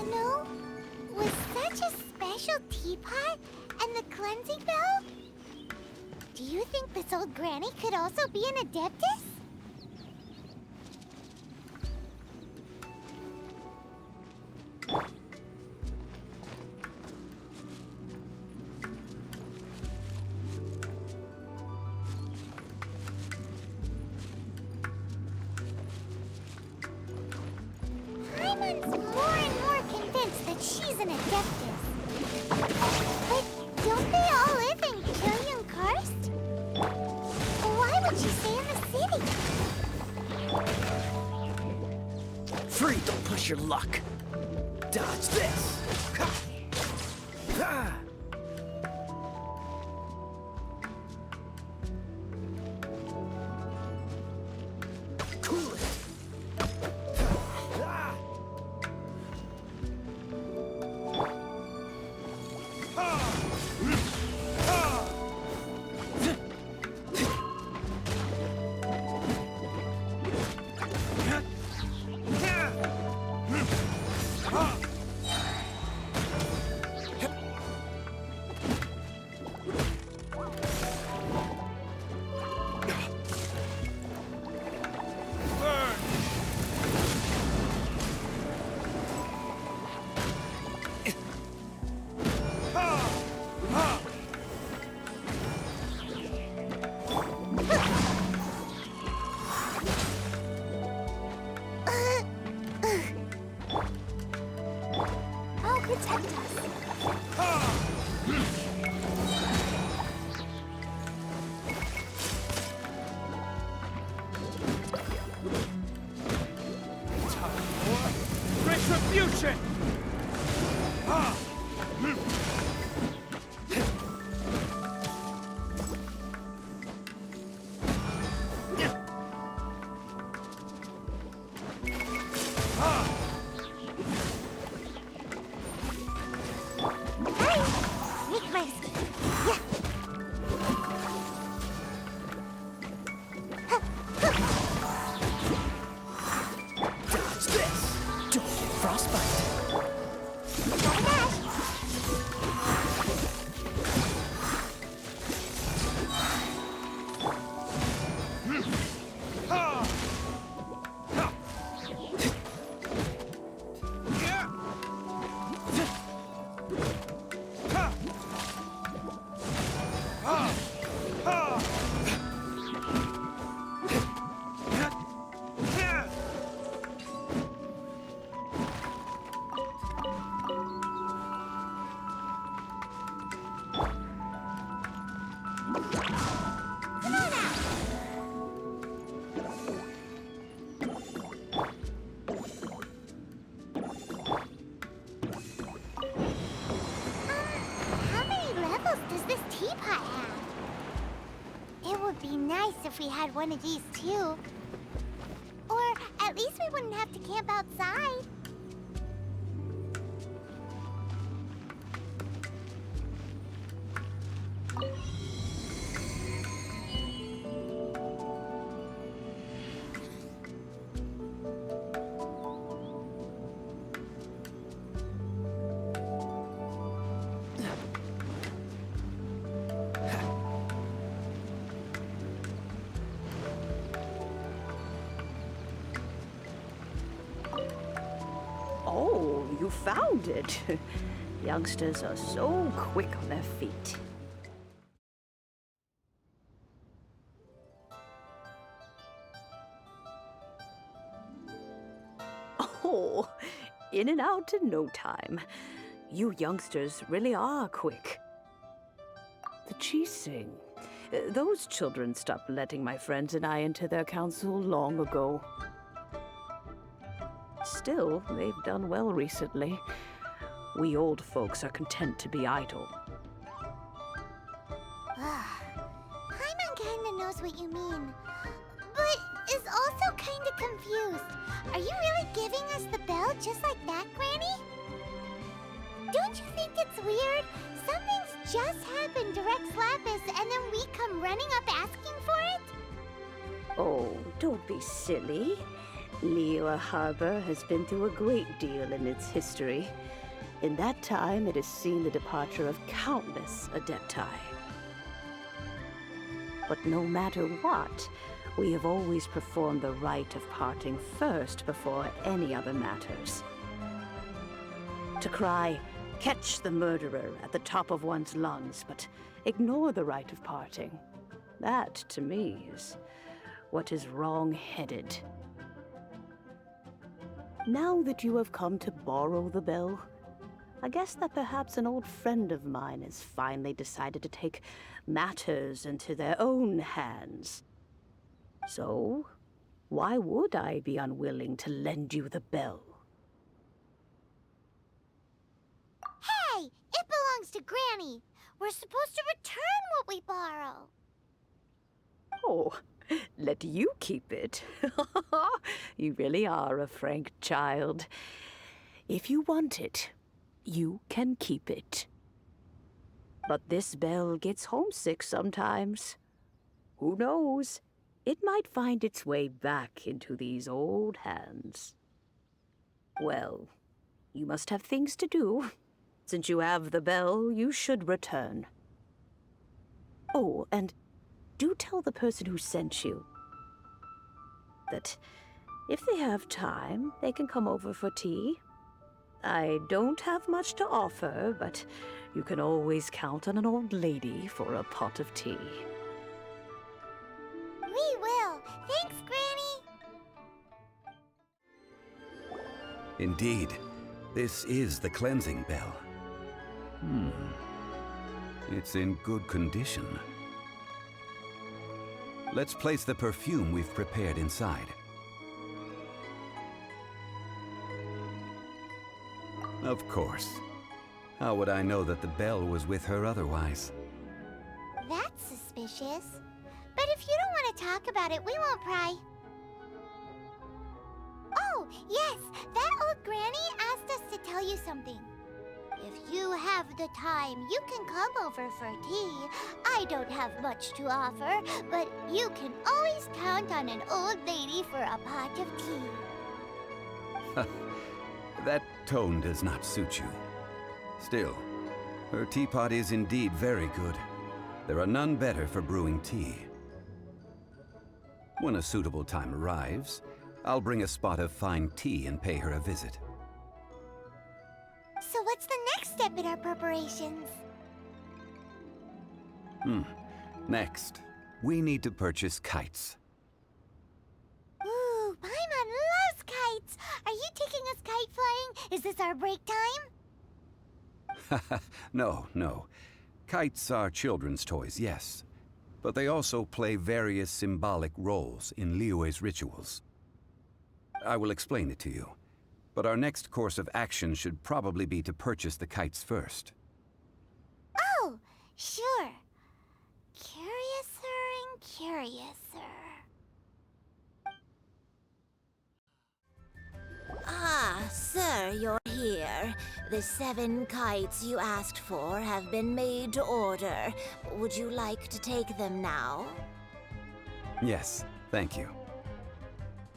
You know, with such a special teapot and the cleansing bell, do you think this old granny could also be an adeptus? Paimon's more and more convinced that she's an adeptus. But don't they all live in Killian Karst? Why would she stay in the city? Free, don't push your luck. Dodge this. Ha! Ha! Cool it. Ah! I'll protect us. Retribution! Make my escape. Yeah. Dodge this. Don't get frostbite. Gotta dash. Come on out. How many levels does this teapot have? It would be nice if we had one of these too. Or at least we wouldn't have to camp outside. Oh, you found it. Youngsters are so quick on their feet. Oh, in and out in no time. You youngsters really are quick. The Chising. Those children stopped letting my friends and I into their council long ago. Still, they've done well recently. We old folks are content to be idle. Paimon kinda knows what you mean, but is also kinda confused. Are you really giving us the bell just like that, Granny? Don't you think it's weird? Something's just happened to Rex Lapis and then we come running up asking for it? Oh, don't be silly. Liyue Harbor has been through a great deal in its history. In that time, it has seen the departure of countless Adepti. But no matter what, we have always performed the rite of parting first before any other matters. To cry, "Catch the murderer," at the top of one's lungs, but ignore the rite of parting. That, to me, is what is wrong-headed. Now that you have come to borrow the bell, I guess that perhaps an old friend of mine has finally decided to take matters into their own hands. So, why would I be unwilling to lend you the bell? Hey! It belongs to Granny! We're supposed to return what we borrow! Oh, let you keep it. You really are a frank child. If you want it, you can keep it. But this bell gets homesick sometimes. Who knows? It might find its way back into these old hands. Well, you must have things to do. Since you have the bell, you should return. Oh, and do tell the person who sent you that if they have time, they can come over for tea. I don't have much to offer, but you can always count on an old lady for a pot of tea. We will! Thanks, Granny! Indeed, this is the cleansing bell. It's in good condition. Let's place the perfume we've prepared inside. Of course. How would I know that the bell was with her otherwise? That's suspicious. But if you don't want to talk about it, we won't pry. Oh, yes! That old granny asked us to tell you something. If you have the time, you can come over for tea. I don't have much to offer, but you can always count on an old lady for a pot of tea. That tone does not suit you. Still, her teapot is indeed very good. There are none better for brewing tea. When a suitable time arrives, I'll bring a spot of fine tea and pay her a visit. So what's the next step in our preparations? Next, we need to purchase kites. Ooh, Paimon loves kites! Are you taking us kite flying? Is this our break time? No. Kites are children's toys, yes. But they also play various symbolic roles in Liyue's rituals. I will explain it to you. But our next course of action should probably be to purchase the kites first. Oh, sure. Curiouser and curiouser. Ah, sir, you're here. The 7 kites you asked for have been made to order. Would you like to take them now? Yes, thank you.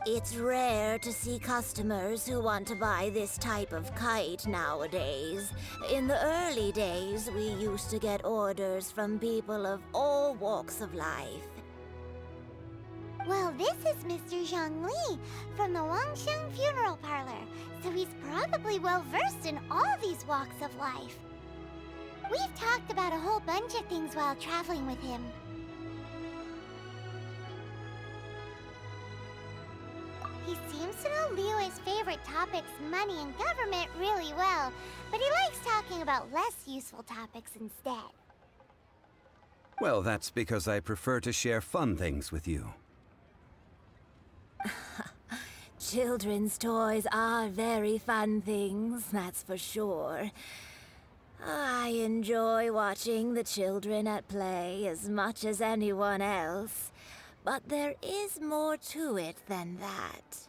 It's rare to see customers who want to buy this type of kite nowadays. In the early days, we used to get orders from people of all walks of life. Well, this is Mr. Zhongli from the Wangsheng Funeral Parlor, so he's probably well-versed in all these walks of life. We've talked about a whole bunch of things while traveling with him. He seems to know Liyue's favorite topics, money and government, really well, but he likes talking about less useful topics instead. Well, that's because I prefer to share fun things with you. Children's toys are very fun things, that's for sure. I enjoy watching the children at play as much as anyone else, but there is more to it than that.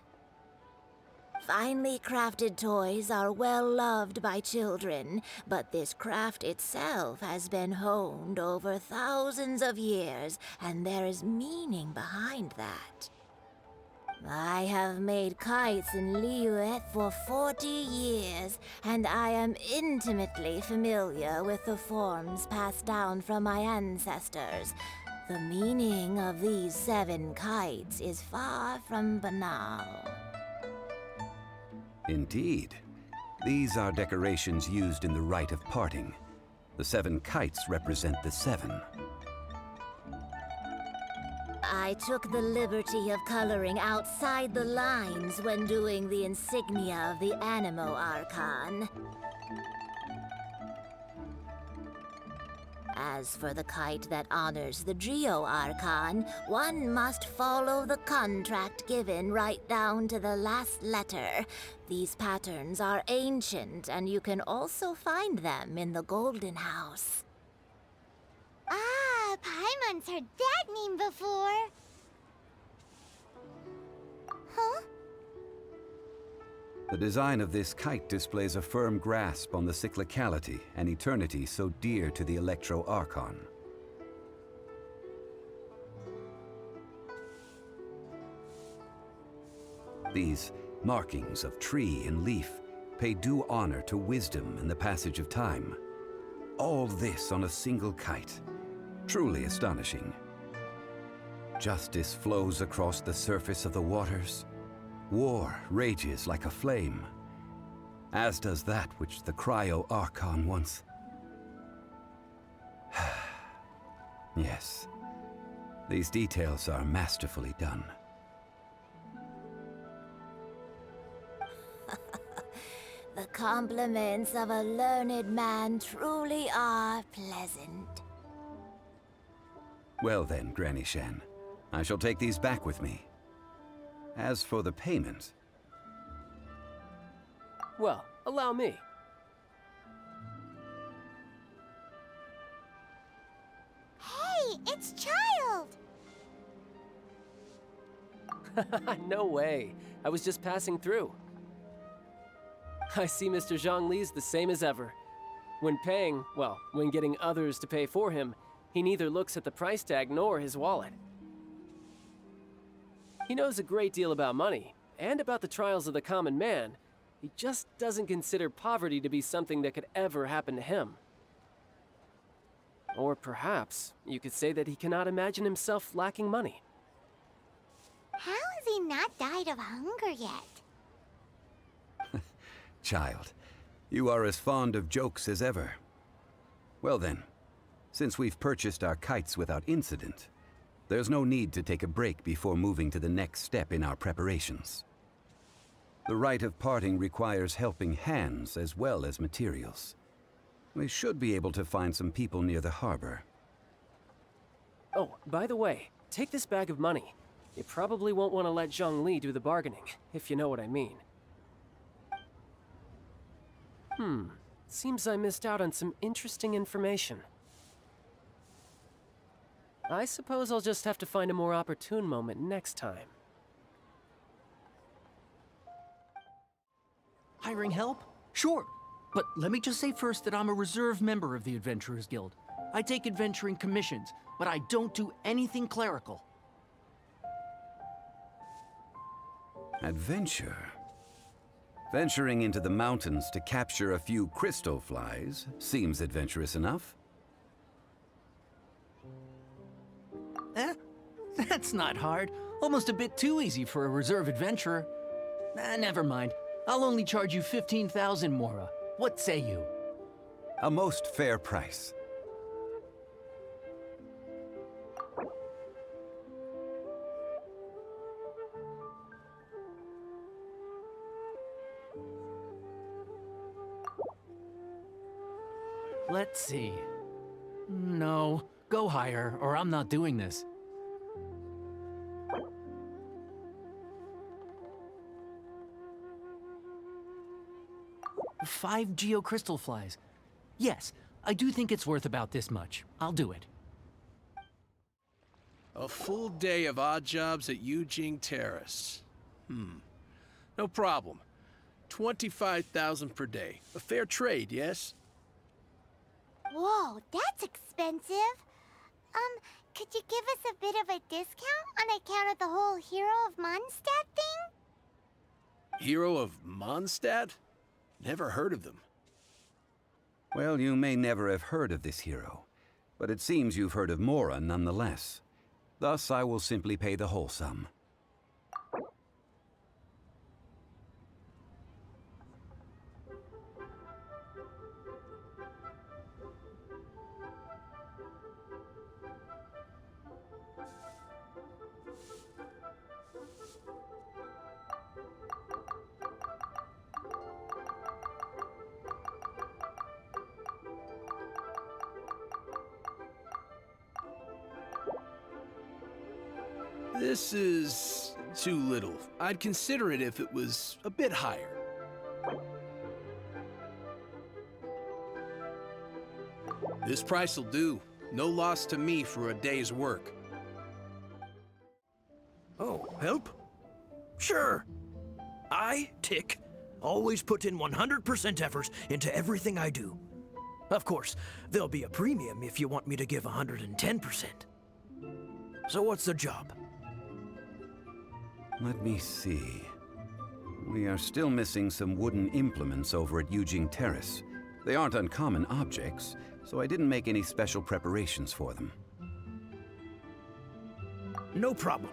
Finely crafted toys are well loved by children, but this craft itself has been honed over thousands of years, and there is meaning behind that. I have made kites in Liyue for 40 years, and I am intimately familiar with the forms passed down from my ancestors. The meaning of these 7 kites is far from banal. Indeed. These are decorations used in the rite of parting. The 7 kites represent the 7. I took the liberty of coloring outside the lines when doing the insignia of the Animo Archon. As for the kite that honors the Geo Archon, one must follow the contract given right down to the last letter. These patterns are ancient, and you can also find them in the Golden House. Ah, Paimon's heard that name before. Huh? The design of this kite displays a firm grasp on the cyclicality and eternity so dear to the Electro Archon. These markings of tree and leaf pay due honor to wisdom and the passage of time. All this on a single kite. Truly astonishing. Justice flows across the surface of the waters. War rages like a flame, as does that which the Cryo Archon once... Yes, these details are masterfully done. The compliments of a learned man truly are pleasant. Well then, Granny Shen, I shall take these back with me. As for the payment... Well, allow me. Hey, it's Child! No way. I was just passing through. I see Mr. Zhongli's the same as ever. When paying, well, when getting others to pay for him, he neither looks at the price tag nor his wallet. He knows a great deal about money, and about the trials of the common man. He just doesn't consider poverty to be something that could ever happen to him. Or perhaps you could say that he cannot imagine himself lacking money. How has he not died of hunger yet? Child, you are as fond of jokes as ever. Well then, since we've purchased our kites without incident, there's no need to take a break before moving to the next step in our preparations. The rite of parting requires helping hands as well as materials. We should be able to find some people near the harbor. Oh, by the way, take this bag of money. You probably won't want to let Zhongli do the bargaining, if you know what I mean. Seems I missed out on some interesting information. I suppose I'll just have to find a more opportune moment next time. Hiring help? Sure. But let me just say first that I'm a reserve member of the Adventurers Guild. I take adventuring commissions, but I don't do anything clerical. Adventure? Venturing into the mountains to capture a few crystal flies seems adventurous enough. That's not hard. Almost a bit too easy for a reserve adventurer. Never mind. I'll only charge you 15,000 Mora. What say you? A most fair price. Let's see. No, go higher, or I'm not doing this. 5 geocrystal flies. Yes, I do think it's worth about this much. I'll do it. A full day of odd jobs at Yujing Terrace. No problem. 25,000 per day. A fair trade, yes? Whoa, that's expensive. Could you give us a bit of a discount on account of the whole Hero of Mondstadt thing? Hero of Mondstadt? Never heard of them. Well, you may never have heard of this hero, but it seems you've heard of Mora nonetheless. Thus, I will simply pay the whole sum. This is too little. I'd consider it if it was a bit higher. This price will do. No loss to me for a day's work. Oh, help? Sure. I, Tick, always put in 100% effort into everything I do. Of course, there'll be a premium if you want me to give 110%. So what's the job? Let me see. We are still missing some wooden implements over at Yujing Terrace. They aren't uncommon objects, so I didn't make any special preparations for them. No problem.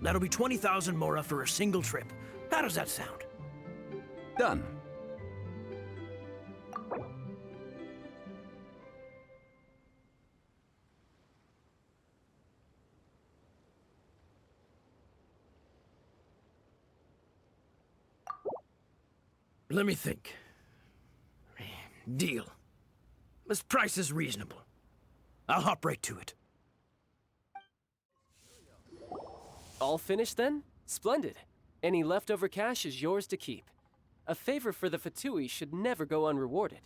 That'll be 20,000 Mora for a single trip. How does that sound? Done. Let me think. Deal. This price is reasonable. I'll hop right to it. All finished then? Splendid. Any leftover cash is yours to keep. A favor for the Fatui should never go unrewarded.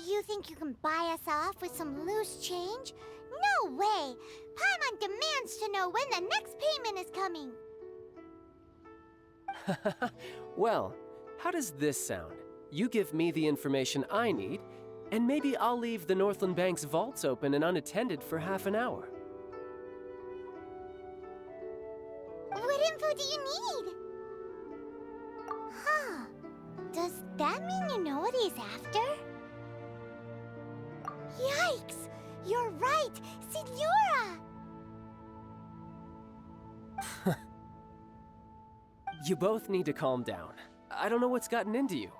You think you can buy us off with some loose change? No way! Paimon demands to know when the next payment is coming. Well, how does this sound? You give me the information I need, and maybe I'll leave the Northland Bank's vaults open and unattended for half an hour. What info do you need? Huh. Does that mean you know what he's after? Yikes! You're right! Signora! You both need to calm down. I don't know what's gotten into you.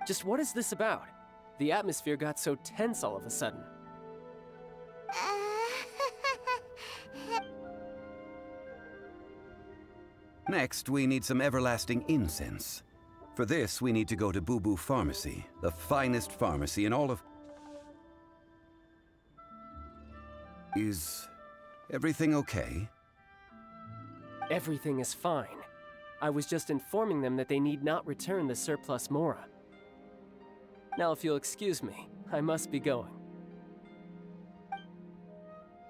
Just what is this about? The atmosphere got so tense all of a sudden. Next, we need some everlasting incense. For this, we need to go to Boo Boo Pharmacy, the finest pharmacy in all of... Is everything okay? Everything is fine. I was just informing them that they need not return the surplus Mora. Now, if you'll excuse me, I must be going.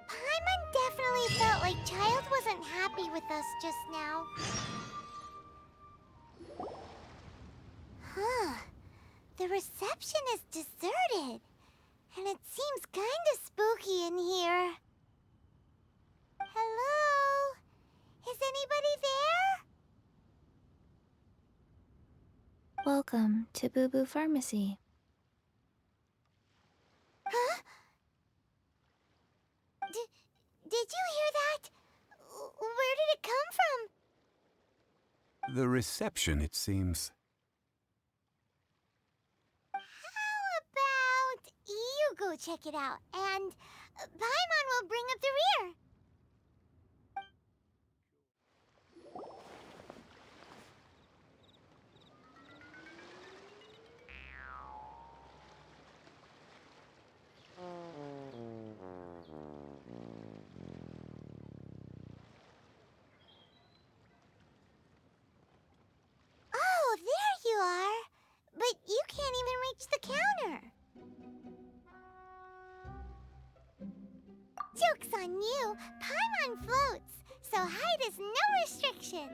Paimon definitely felt like Child wasn't happy with us just now. Huh. The reception is deserted. And it seems kinda spooky in here. Hello? Is anybody there? Welcome to Boo Boo Pharmacy. Huh? Did you hear that? Where did it come from? The reception, it seems. How about you go check it out, and Paimon will bring up the rear. Oh, there you are. But you can't even reach the counter. Joke's on you. Paimon floats, so height is no restriction.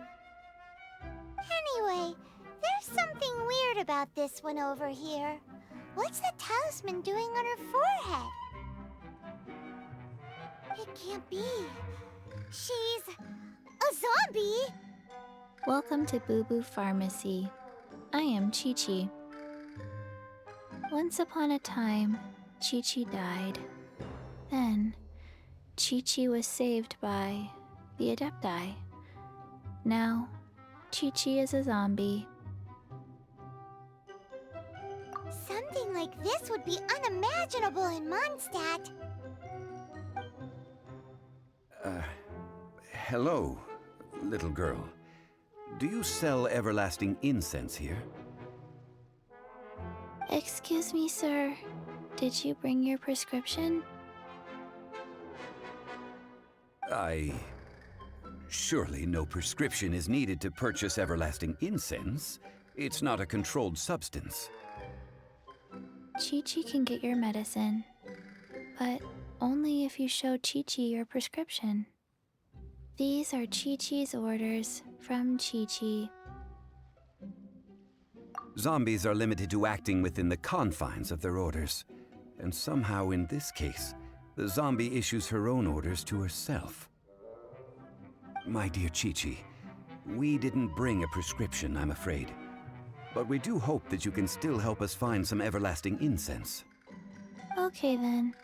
Anyway, there's something weird about this one over here. What's the talisman doing on her forehead? It can't be. She's a zombie! Welcome to Boo Boo Pharmacy. I am Chi-Chi. Once upon a time, Chi-Chi died. Then, Chi-Chi was saved by the Adepti. Now, Chi-Chi is a zombie. Something like this would be unimaginable in Mondstadt. Hello, little girl. Do you sell everlasting incense here? Excuse me, sir. Did you bring your prescription? Surely no prescription is needed to purchase everlasting incense. It's not a controlled substance. Chi-Chi can get your medicine, but only if you show Chi-Chi your prescription. These are Chi-Chi's orders from Chi-Chi. Zombies are limited to acting within the confines of their orders. And somehow in this case, the zombie issues her own orders to herself. My dear Chi-Chi, we didn't bring a prescription, I'm afraid. But we do hope that you can still help us find some everlasting incense. Okay then,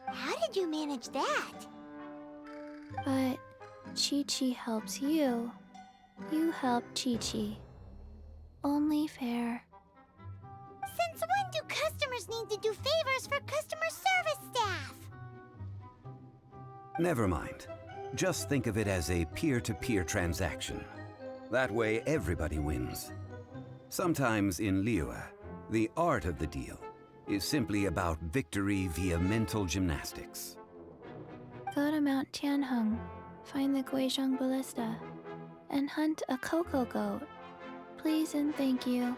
How did you manage that? but Chi-Chi helps you. You help Chi-Chi. Only fair. Since when do customers need to do favors for customer service staff? Never mind. Just think of it as a peer-to-peer transaction. That way everybody wins. Sometimes in Liyue, the art of the deal is simply about victory via mental gymnastics. Go to Mount Tianheng, find the Guizhong Ballista, and hunt a cocoa goat. Please and thank you.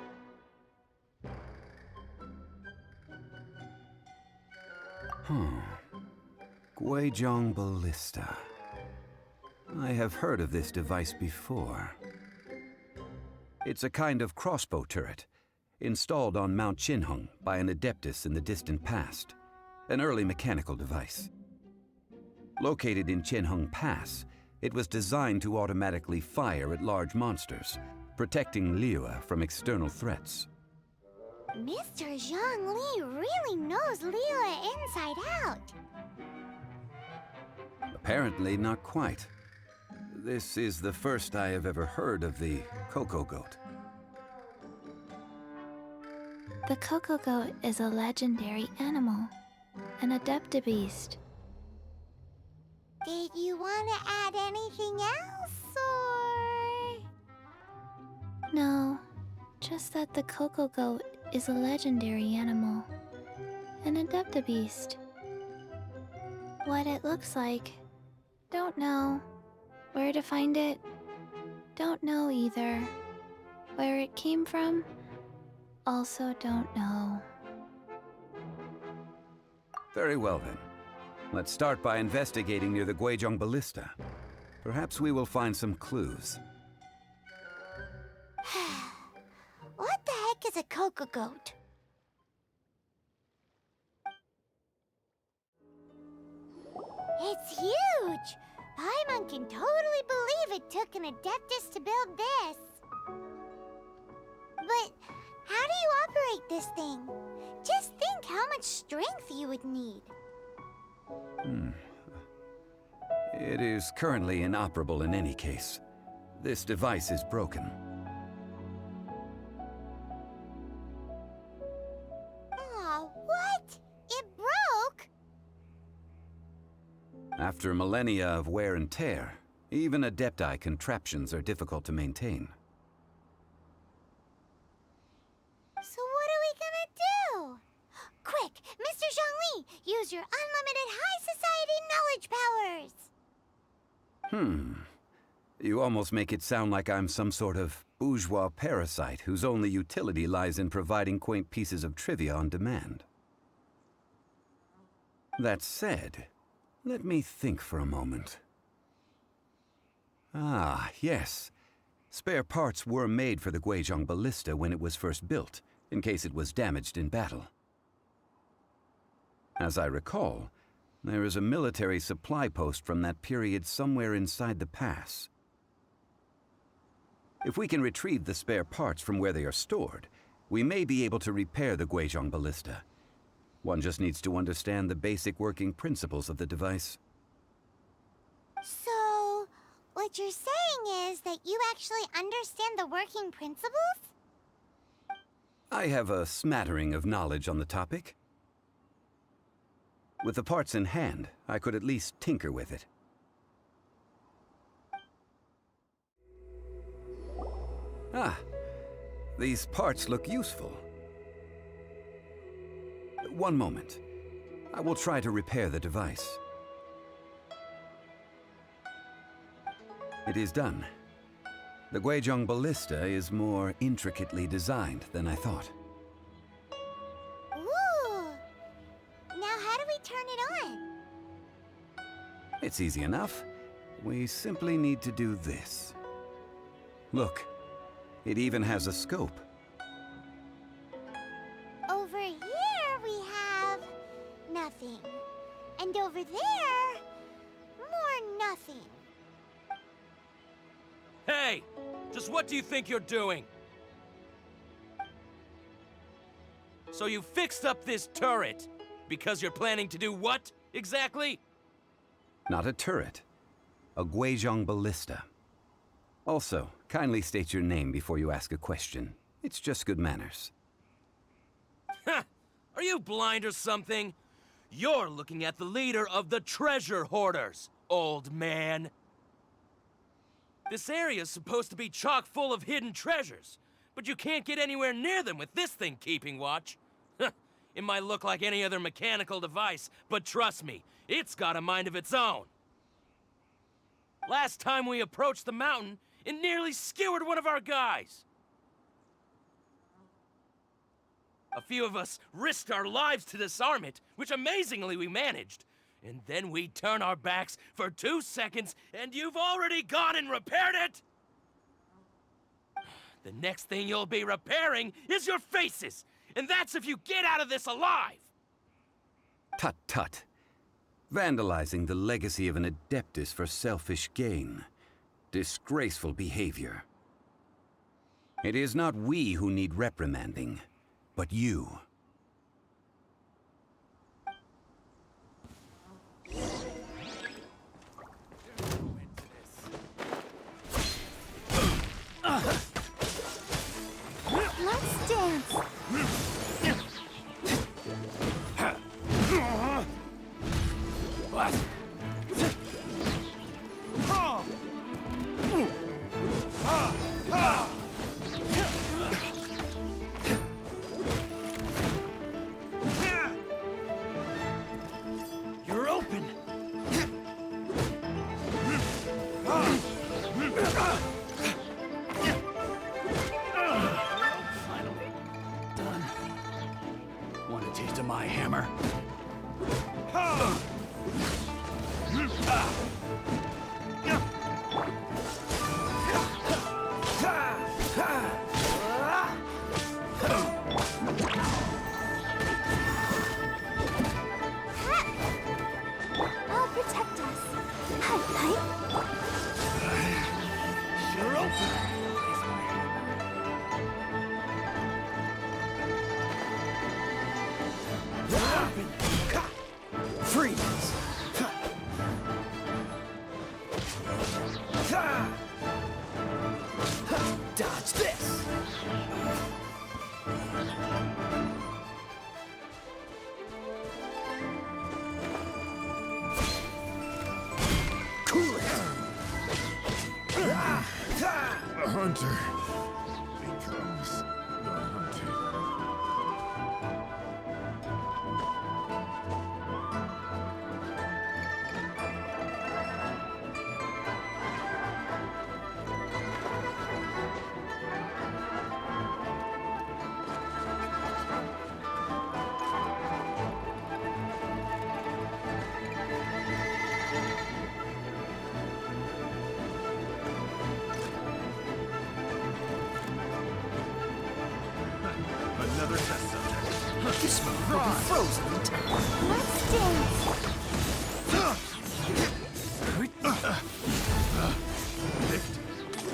Guizhong Ballista. I have heard of this device before. It's a kind of crossbow turret, installed on Mount Qinheng by an adeptus in the distant past, an early mechanical device. Located in Qinheng Pass, it was designed to automatically fire at large monsters, protecting Liyue from external threats. Mr. Zhongli really knows Liyue inside out. Apparently not quite. This is the first I have ever heard of the cocoa goat. The cocoa goat is a legendary animal, an adeptabeast. Did you want to add anything else, or...? No, just that the cocoa goat is a legendary animal, an adeptabeast. What it looks like, don't know. Where to find it, don't know either. Where it came from, also don't know. Very well then. Let's start by investigating near the Guizhong Ballista. Perhaps we will find some clues. What the heck is a cocoa goat? It's huge! Paimon can totally believe it took an adeptus to build this. But how do you operate this thing? Just think how much strength you would need. It is currently inoperable in any case. This device is broken. Aw, what? It broke? After millennia of wear and tear, even Adepti contraptions are difficult to maintain. So what are we gonna do? Quick, Mr. Zhongli, use your unlimited high society knowledge powers! You almost make it sound like I'm some sort of bourgeois parasite whose only utility lies in providing quaint pieces of trivia on demand. That said, let me think for a moment. Ah, yes. Spare parts were made for the Guizhong Ballista when it was first built, in case it was damaged in battle. As I recall, there is a military supply post from that period somewhere inside the pass. If we can retrieve the spare parts from where they are stored, we may be able to repair the Guizhong ballista. One just needs to understand the basic working principles of the device. So, what you're saying is that you actually understand the working principles? I have a smattering of knowledge on the topic. With the parts in hand, I could at least tinker with it. Ah, these parts look useful. One moment. I will try to repair the device. It is done. The Guizhong ballista is more intricately designed than I thought. Ooh! Now how do we turn it on? It's easy enough. We simply need to do this. Look, it even has a scope. Over here we have nothing. And over there, more nothing. Hey! Just what do you think you're doing? So you fixed up this turret because you're planning to do what, exactly? Not a turret. A Guizhong ballista. Also, kindly state your name before you ask a question. It's just good manners. Ha! Are you blind or something? You're looking at the leader of the treasure hoarders, old man. This area's supposed to be chock full of hidden treasures, but you can't get anywhere near them with this thing keeping watch. It might look like any other mechanical device, but trust me, it's got a mind of its own. Last time we approached the mountain, it nearly skewered one of our guys. A few of us risked our lives to disarm it, which amazingly we managed. And then we turn our backs for 2 seconds, and you've already gone and repaired it? The next thing you'll be repairing is your faces, and that's if you get out of this alive! Tut tut. Vandalizing the legacy of an Adeptus for selfish gain. Disgraceful behavior. It is not we who need reprimanding, but you. Let's dance. You're open. Finally done. Want a taste of my hammer? I'll protect us. Hi, hi. You're open. Freeze! Dodge this! Cool it! A hunter becomes the hunted. Another test subject. This one will be frozen in time. Let's dance. Picked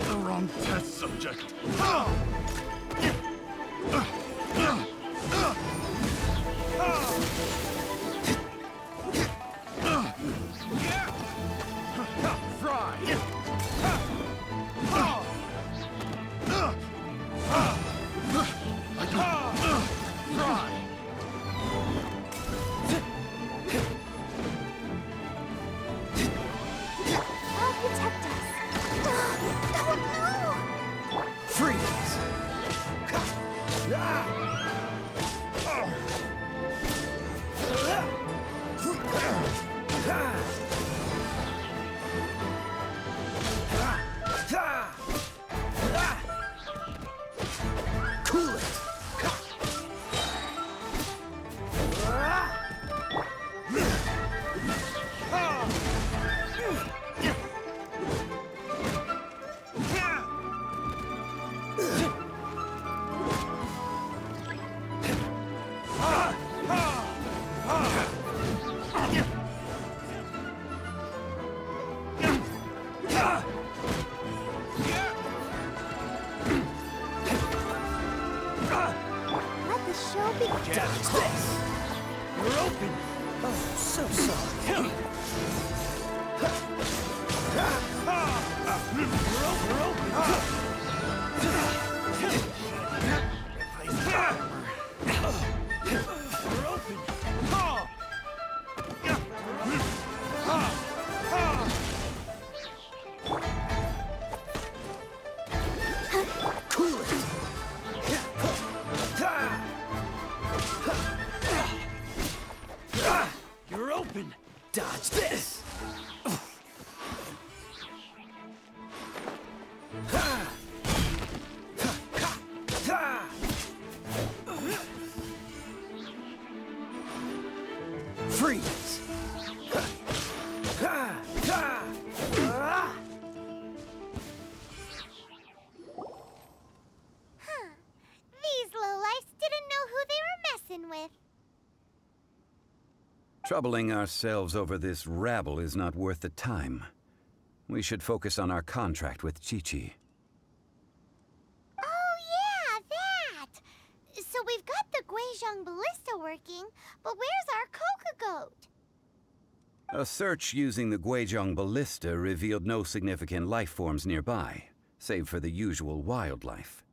the wrong test subject. I'll protect us. Oh, Freeze! Cool it! let the show begin. Dodge this! You're open! Oh, so sorry. You're open! You're open! Cool it! You're open! Dodge this! Freeze! These lowlifes didn't know who they were messing with. Troubling ourselves over this rabble is not worth the time. We should focus on our contract with Chi-Chi. Oh, yeah, that! So we've got the Guizhong ballista working, but where's our Coca goat? A search using the Guizhong ballista revealed no significant life forms nearby, save for the usual wildlife.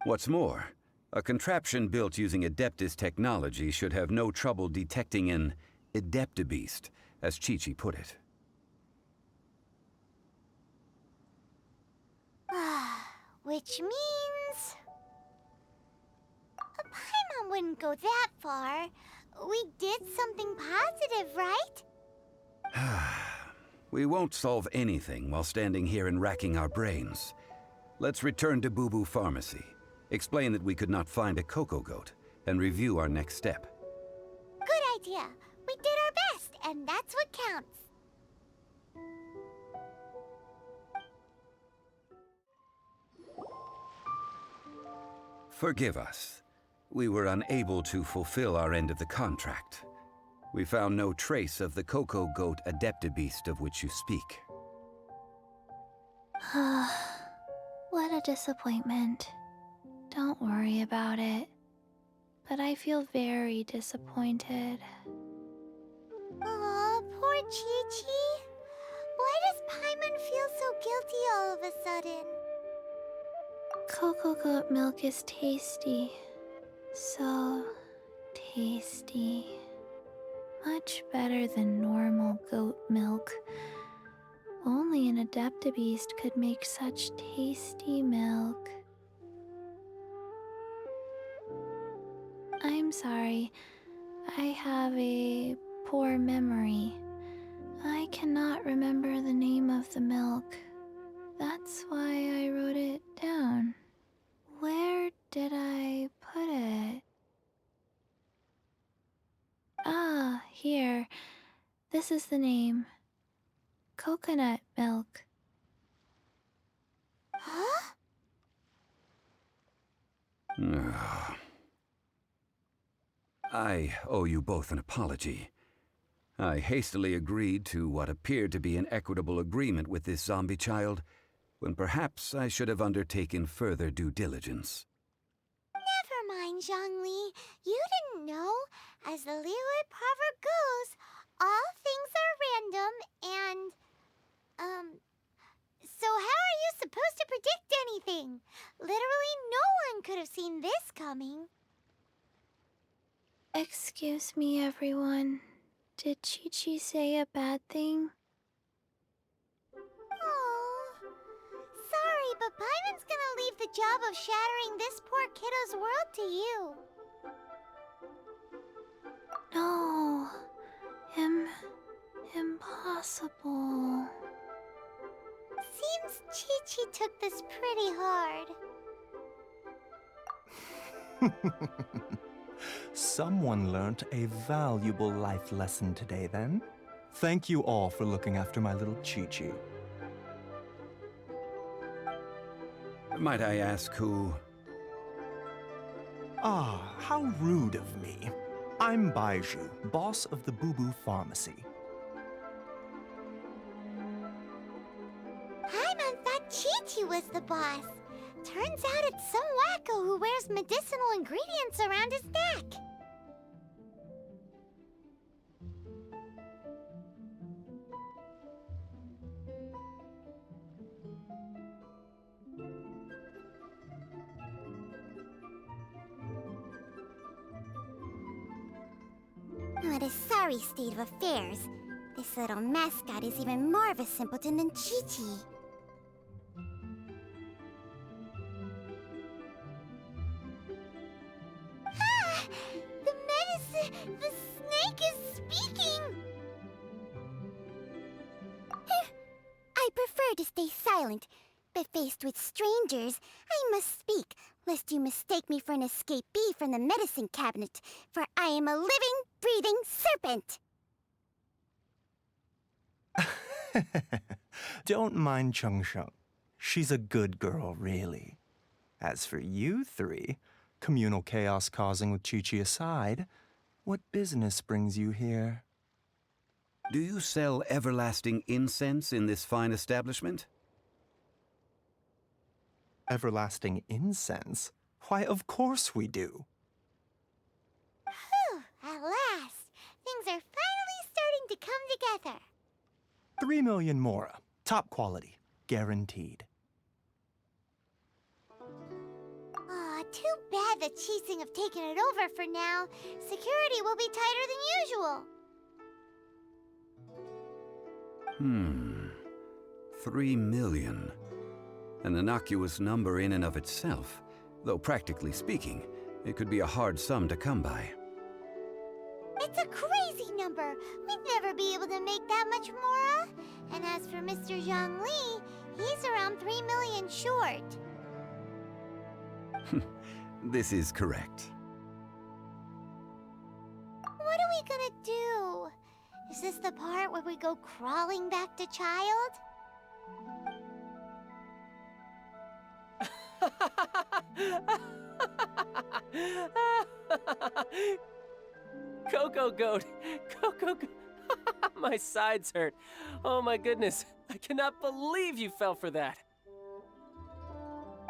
What's more, a contraption built using Adeptus technology should have no trouble detecting an Adeptabeast, as Chi-Chi put it. Which means... Paimon wouldn't go that far. We did something positive, right? We won't solve anything while standing here and racking our brains. Let's return to Boo Boo Pharmacy, explain that we could not find a Coco Goat, and review our next step. Good idea. We did our best, and that's what counts. Forgive us. We were unable to fulfill our end of the contract. We found no trace of the Coco Goat Adeptabeast of which you speak. What a disappointment. Don't worry about it. But I feel very disappointed. Aw, poor Chi-Chi. Why does Paimon feel so guilty all of a sudden? Cocoa goat milk is tasty. So tasty. Much better than normal goat milk. Only an Adeptabeast could make such tasty milk. I'm sorry. I have a poor memory. I cannot remember the name of the milk. That's why I wrote it down. Where did I put it? Ah, here. This is the name. Coconut milk. Huh? I owe you both an apology. I hastily agreed to what appeared to be an equitable agreement with this zombie child, when perhaps I should have undertaken further due diligence. Never mind, Zhongli. You didn't know. As the Liyue proverb goes, all things are random and, so how are you supposed to predict anything? Literally no one could have seen this coming. Excuse me, everyone. Did Chi-Chi say a bad thing? Oh, sorry, but Paimon's gonna leave the job of shattering this poor kiddo's world to you. No. Impossible. Seems Chi-Chi took this pretty hard. Someone learnt a valuable life lesson today, then. Thank you all for looking after my little Chi-Chi. Might I ask who? Ah, how rude of me. I'm Baiju, boss of the Boo Boo Pharmacy. Paimon thought Chi-Chi was the boss. Turns out it's some wacko who wears medicinal ingredients around his neck. What a sorry state of affairs. This little mascot is even more of a simpleton than Chi-Chi. Ah! The medicine... The snake is speaking! I prefer to stay silent, but faced with strangers, I must speak, lest you mistake me for an escapee from the medicine cabinet, for I am a living, breathing serpent! Don't mind Chung Sheng. She's a good girl, really. As for you three, communal chaos causing with Chi-Chi aside, what business brings you here? Do you sell everlasting incense in this fine establishment? Everlasting incense? Why, of course we do. Whew, at last! Things are finally starting to come together. 3 million mora. Top quality. Guaranteed. Aw, too bad the Chising have taken it over for now. Security will be tighter than usual. 3 million. An innocuous number in and of itself, though practically speaking, it could be a hard sum to come by. It's a crazy number. We'd never be able to make that much mora. And as for Mr. Zhongli, he's around 3 million short. This is correct. What are we gonna do? Is this the part where we go crawling back to child? Coco Goat! Coco Goat! My sides hurt. Oh my goodness. I cannot believe you fell for that.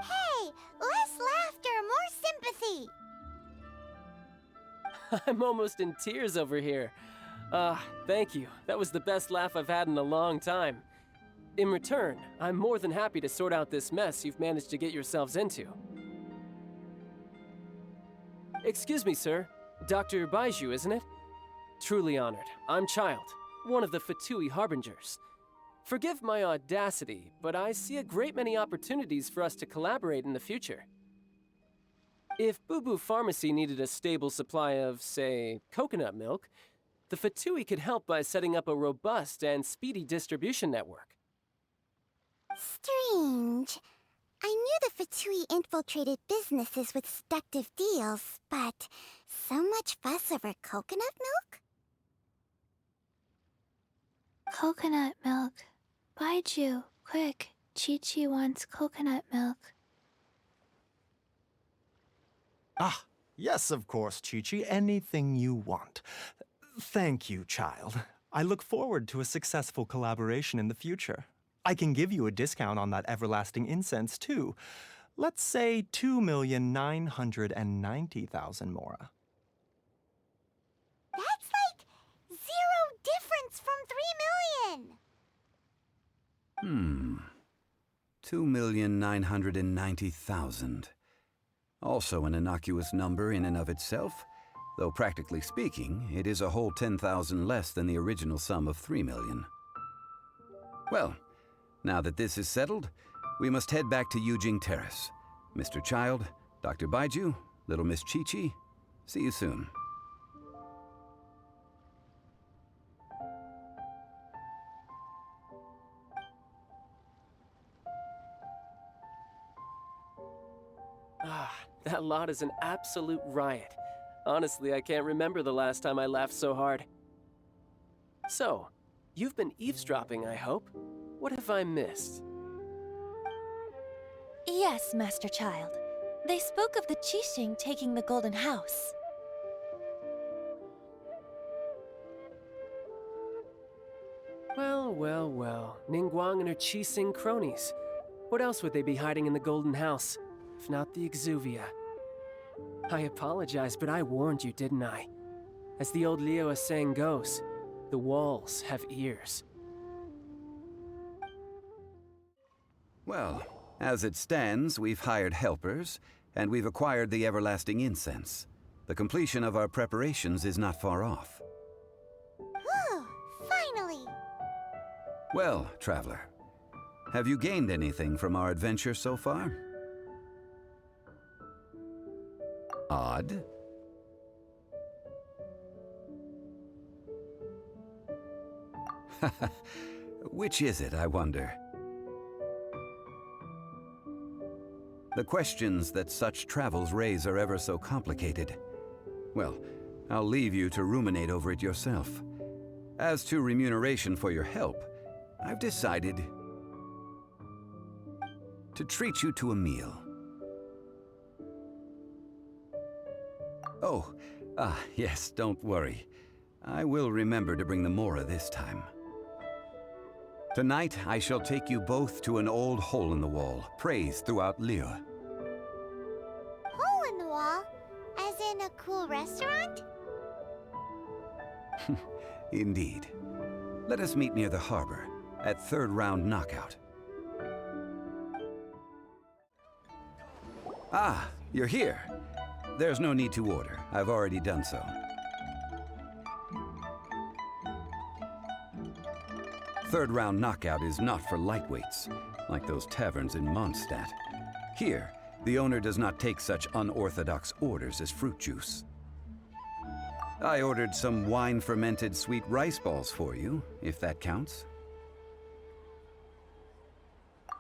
Hey, less laughter, more sympathy. I'm almost in tears over here. Thank you. That was the best laugh I've had in a long time. In return, I'm more than happy to sort out this mess you've managed to get yourselves into. Excuse me, sir. Dr. Baiju, isn't it? Truly honored. I'm Child, one of the Fatui Harbingers. Forgive my audacity, but I see a great many opportunities for us to collaborate in the future. If Boo Boo Pharmacy needed a stable supply of, say, coconut milk, the Fatui could help by setting up a robust and speedy distribution network. Strange. I knew the Fatui infiltrated businesses with seductive deals, but so much fuss over coconut milk? Coconut milk. Baiju, quick. Chi-Chi wants coconut milk. Ah, yes, of course, Chi-Chi. Anything you want. Thank you, child. I look forward to a successful collaboration in the future. I can give you a discount on that everlasting incense, too. Let's say 2,990,000 mora. That's like 0 difference from 3 million. 2,990,000. Also an innocuous number in and of itself, though practically speaking, it is a whole 10,000 less than the original sum of 3 million. Well, now that this is settled, we must head back to Yujing Terrace. Mr. Child, Dr. Baiju, little Miss Chi-Chi, see you soon. Ah, that lot is an absolute riot. Honestly, I can't remember the last time I laughed so hard. So, you've been eavesdropping, I hope? What have I missed? Yes, Master Child. They spoke of the Qixing taking the Golden House. Well, well, well. Ningguang and her Qixing cronies. What else would they be hiding in the Golden House, if not the Exuvia? I apologize, but I warned you, didn't I? As the old Liyue saying goes, the walls have ears. Well, as it stands, we've hired helpers, and we've acquired the everlasting incense. The completion of our preparations is not far off. Whew, finally! Well, traveler, have you gained anything from our adventure so far? Odd. Which is it, I wonder? The questions that such travels raise are ever so complicated. Well, I'll leave you to ruminate over it yourself. As to remuneration for your help, I've decided to treat you to a meal. Oh, yes, don't worry. I will remember to bring the mora this time. Tonight, I shall take you both to an old hole-in-the-wall, praised throughout Liyue. Hole in the wall? As in a cool restaurant? Indeed. Let us meet near the harbor, at third round knockout. Ah, you're here. There's no need to order. I've already done so. Third round knockout is not for lightweights, like those taverns in Mondstadt. Here, the owner does not take such unorthodox orders as fruit juice. I ordered some wine-fermented sweet rice balls for you, if that counts.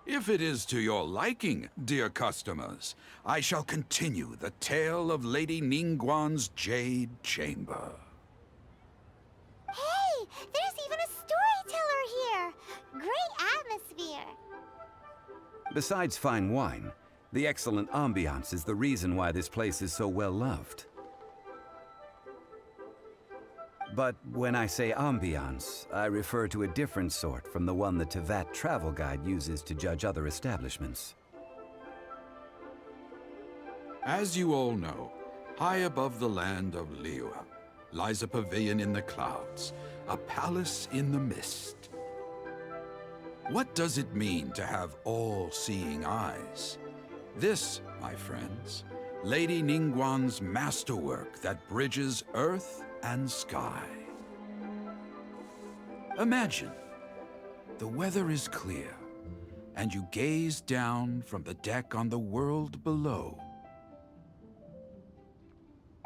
If it is to your liking, dear customers, I shall continue the tale of Lady Ningguang's Jade Chamber. Hey, there's even a storyteller here! Great atmosphere! Besides fine wine, the excellent ambiance is the reason why this place is so well loved. But when I say ambiance, I refer to a different sort from the one the Tevat travel guide uses to judge other establishments. As you all know, high above the land of Liyue lies a pavilion in the clouds, a palace in the mist. What does it mean to have all-seeing eyes? This, my friends, Lady Ningguang's masterwork that bridges earth and sky. Imagine, the weather is clear, and you gaze down from the deck on the world below.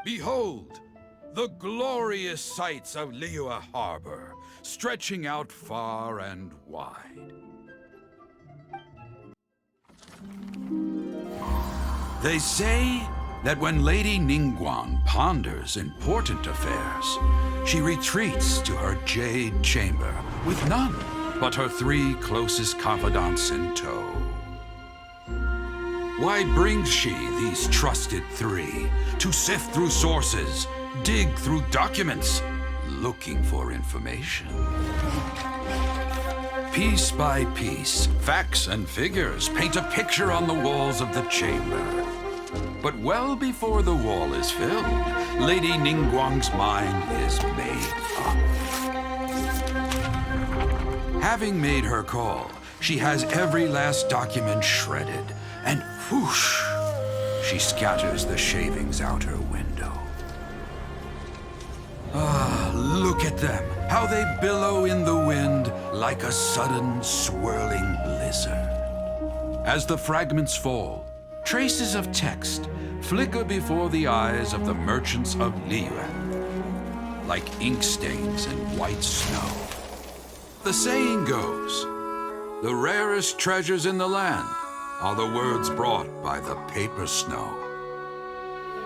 Behold, the glorious sights of Liyue Harbor, stretching out far and wide. They say that when Lady Ningguang ponders important affairs, she retreats to her Jade Chamber with none but her 3 closest confidants in tow. Why brings she these trusted three to sift through sources, dig through documents, looking for information? Piece by piece, facts and figures paint a picture on the walls of the chamber. But well before the wall is filled, Lady Ningguang's mind is made up. Having made her call, she has every last document shredded, and whoosh, she scatters the shavings out her window. Ah, look at them, how they billow in the wind like a sudden swirling blizzard. As the fragments fall, traces of text flicker before the eyes of the merchants of Liyue, like ink stains in white snow. The saying goes, the rarest treasures in the land are the words brought by the paper snow.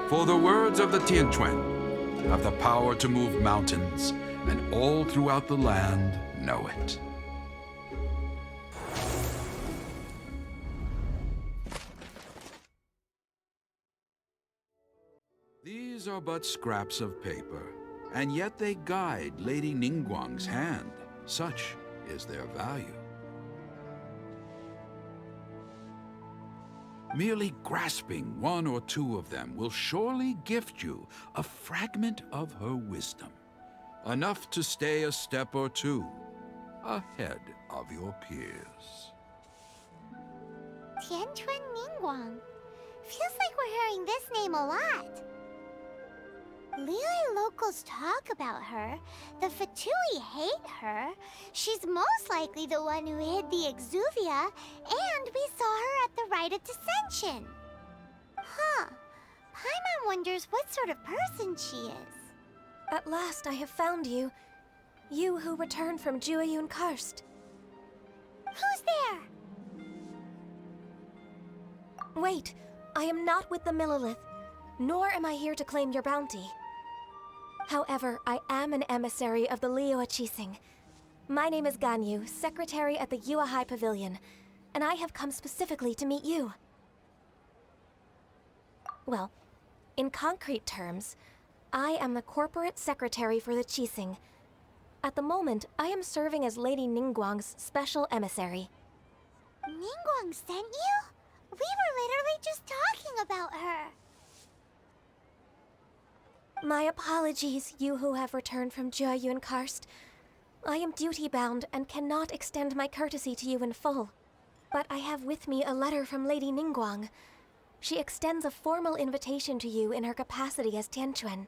For the words of the Tianquan have the power to move mountains, and all throughout the land know it. These are but scraps of paper, and yet they guide Lady Ningguang's hand. Such is their value. Merely grasping one or two of them will surely gift you a fragment of her wisdom, enough to stay a step or two ahead of your peers. Tianquan Ningguang. Feels like we're hearing this name a lot. Liyue locals talk about her. The Fatui hate her. She's most likely the one who hid the Exuvia, and we saw her at the Rite of Dissension. Huh. Paimon wonders what sort of person she is. At last I have found you. You who returned from Jueyun Karst. Who's there? Wait, I am not with the Millelith, nor am I here to claim your bounty. However, I am an emissary of the Liyue Qixing. My name is Ganyu, secretary at the Yuehai Pavilion, and I have come specifically to meet you. Well, in concrete terms, I am the corporate secretary for the Qixing. At the moment, I am serving as Lady Ningguang's special emissary. Ningguang sent you? We were literally just talking about her. My apologies, you who have returned from Jueyun Karst. I am duty-bound and cannot extend my courtesy to you in full. But I have with me a letter from Lady Ningguang. She extends a formal invitation to you in her capacity as Tianquan.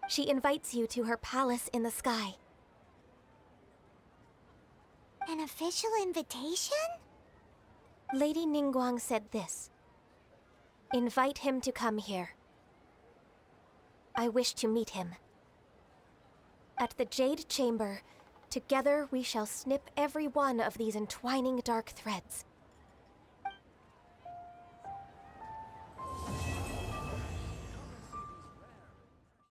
She invites you to her palace in the sky. An official invitation? Lady Ningguang said this. Invite him to come here. I wish to meet him. At the Jade Chamber, together we shall snip every one of these entwining dark threads.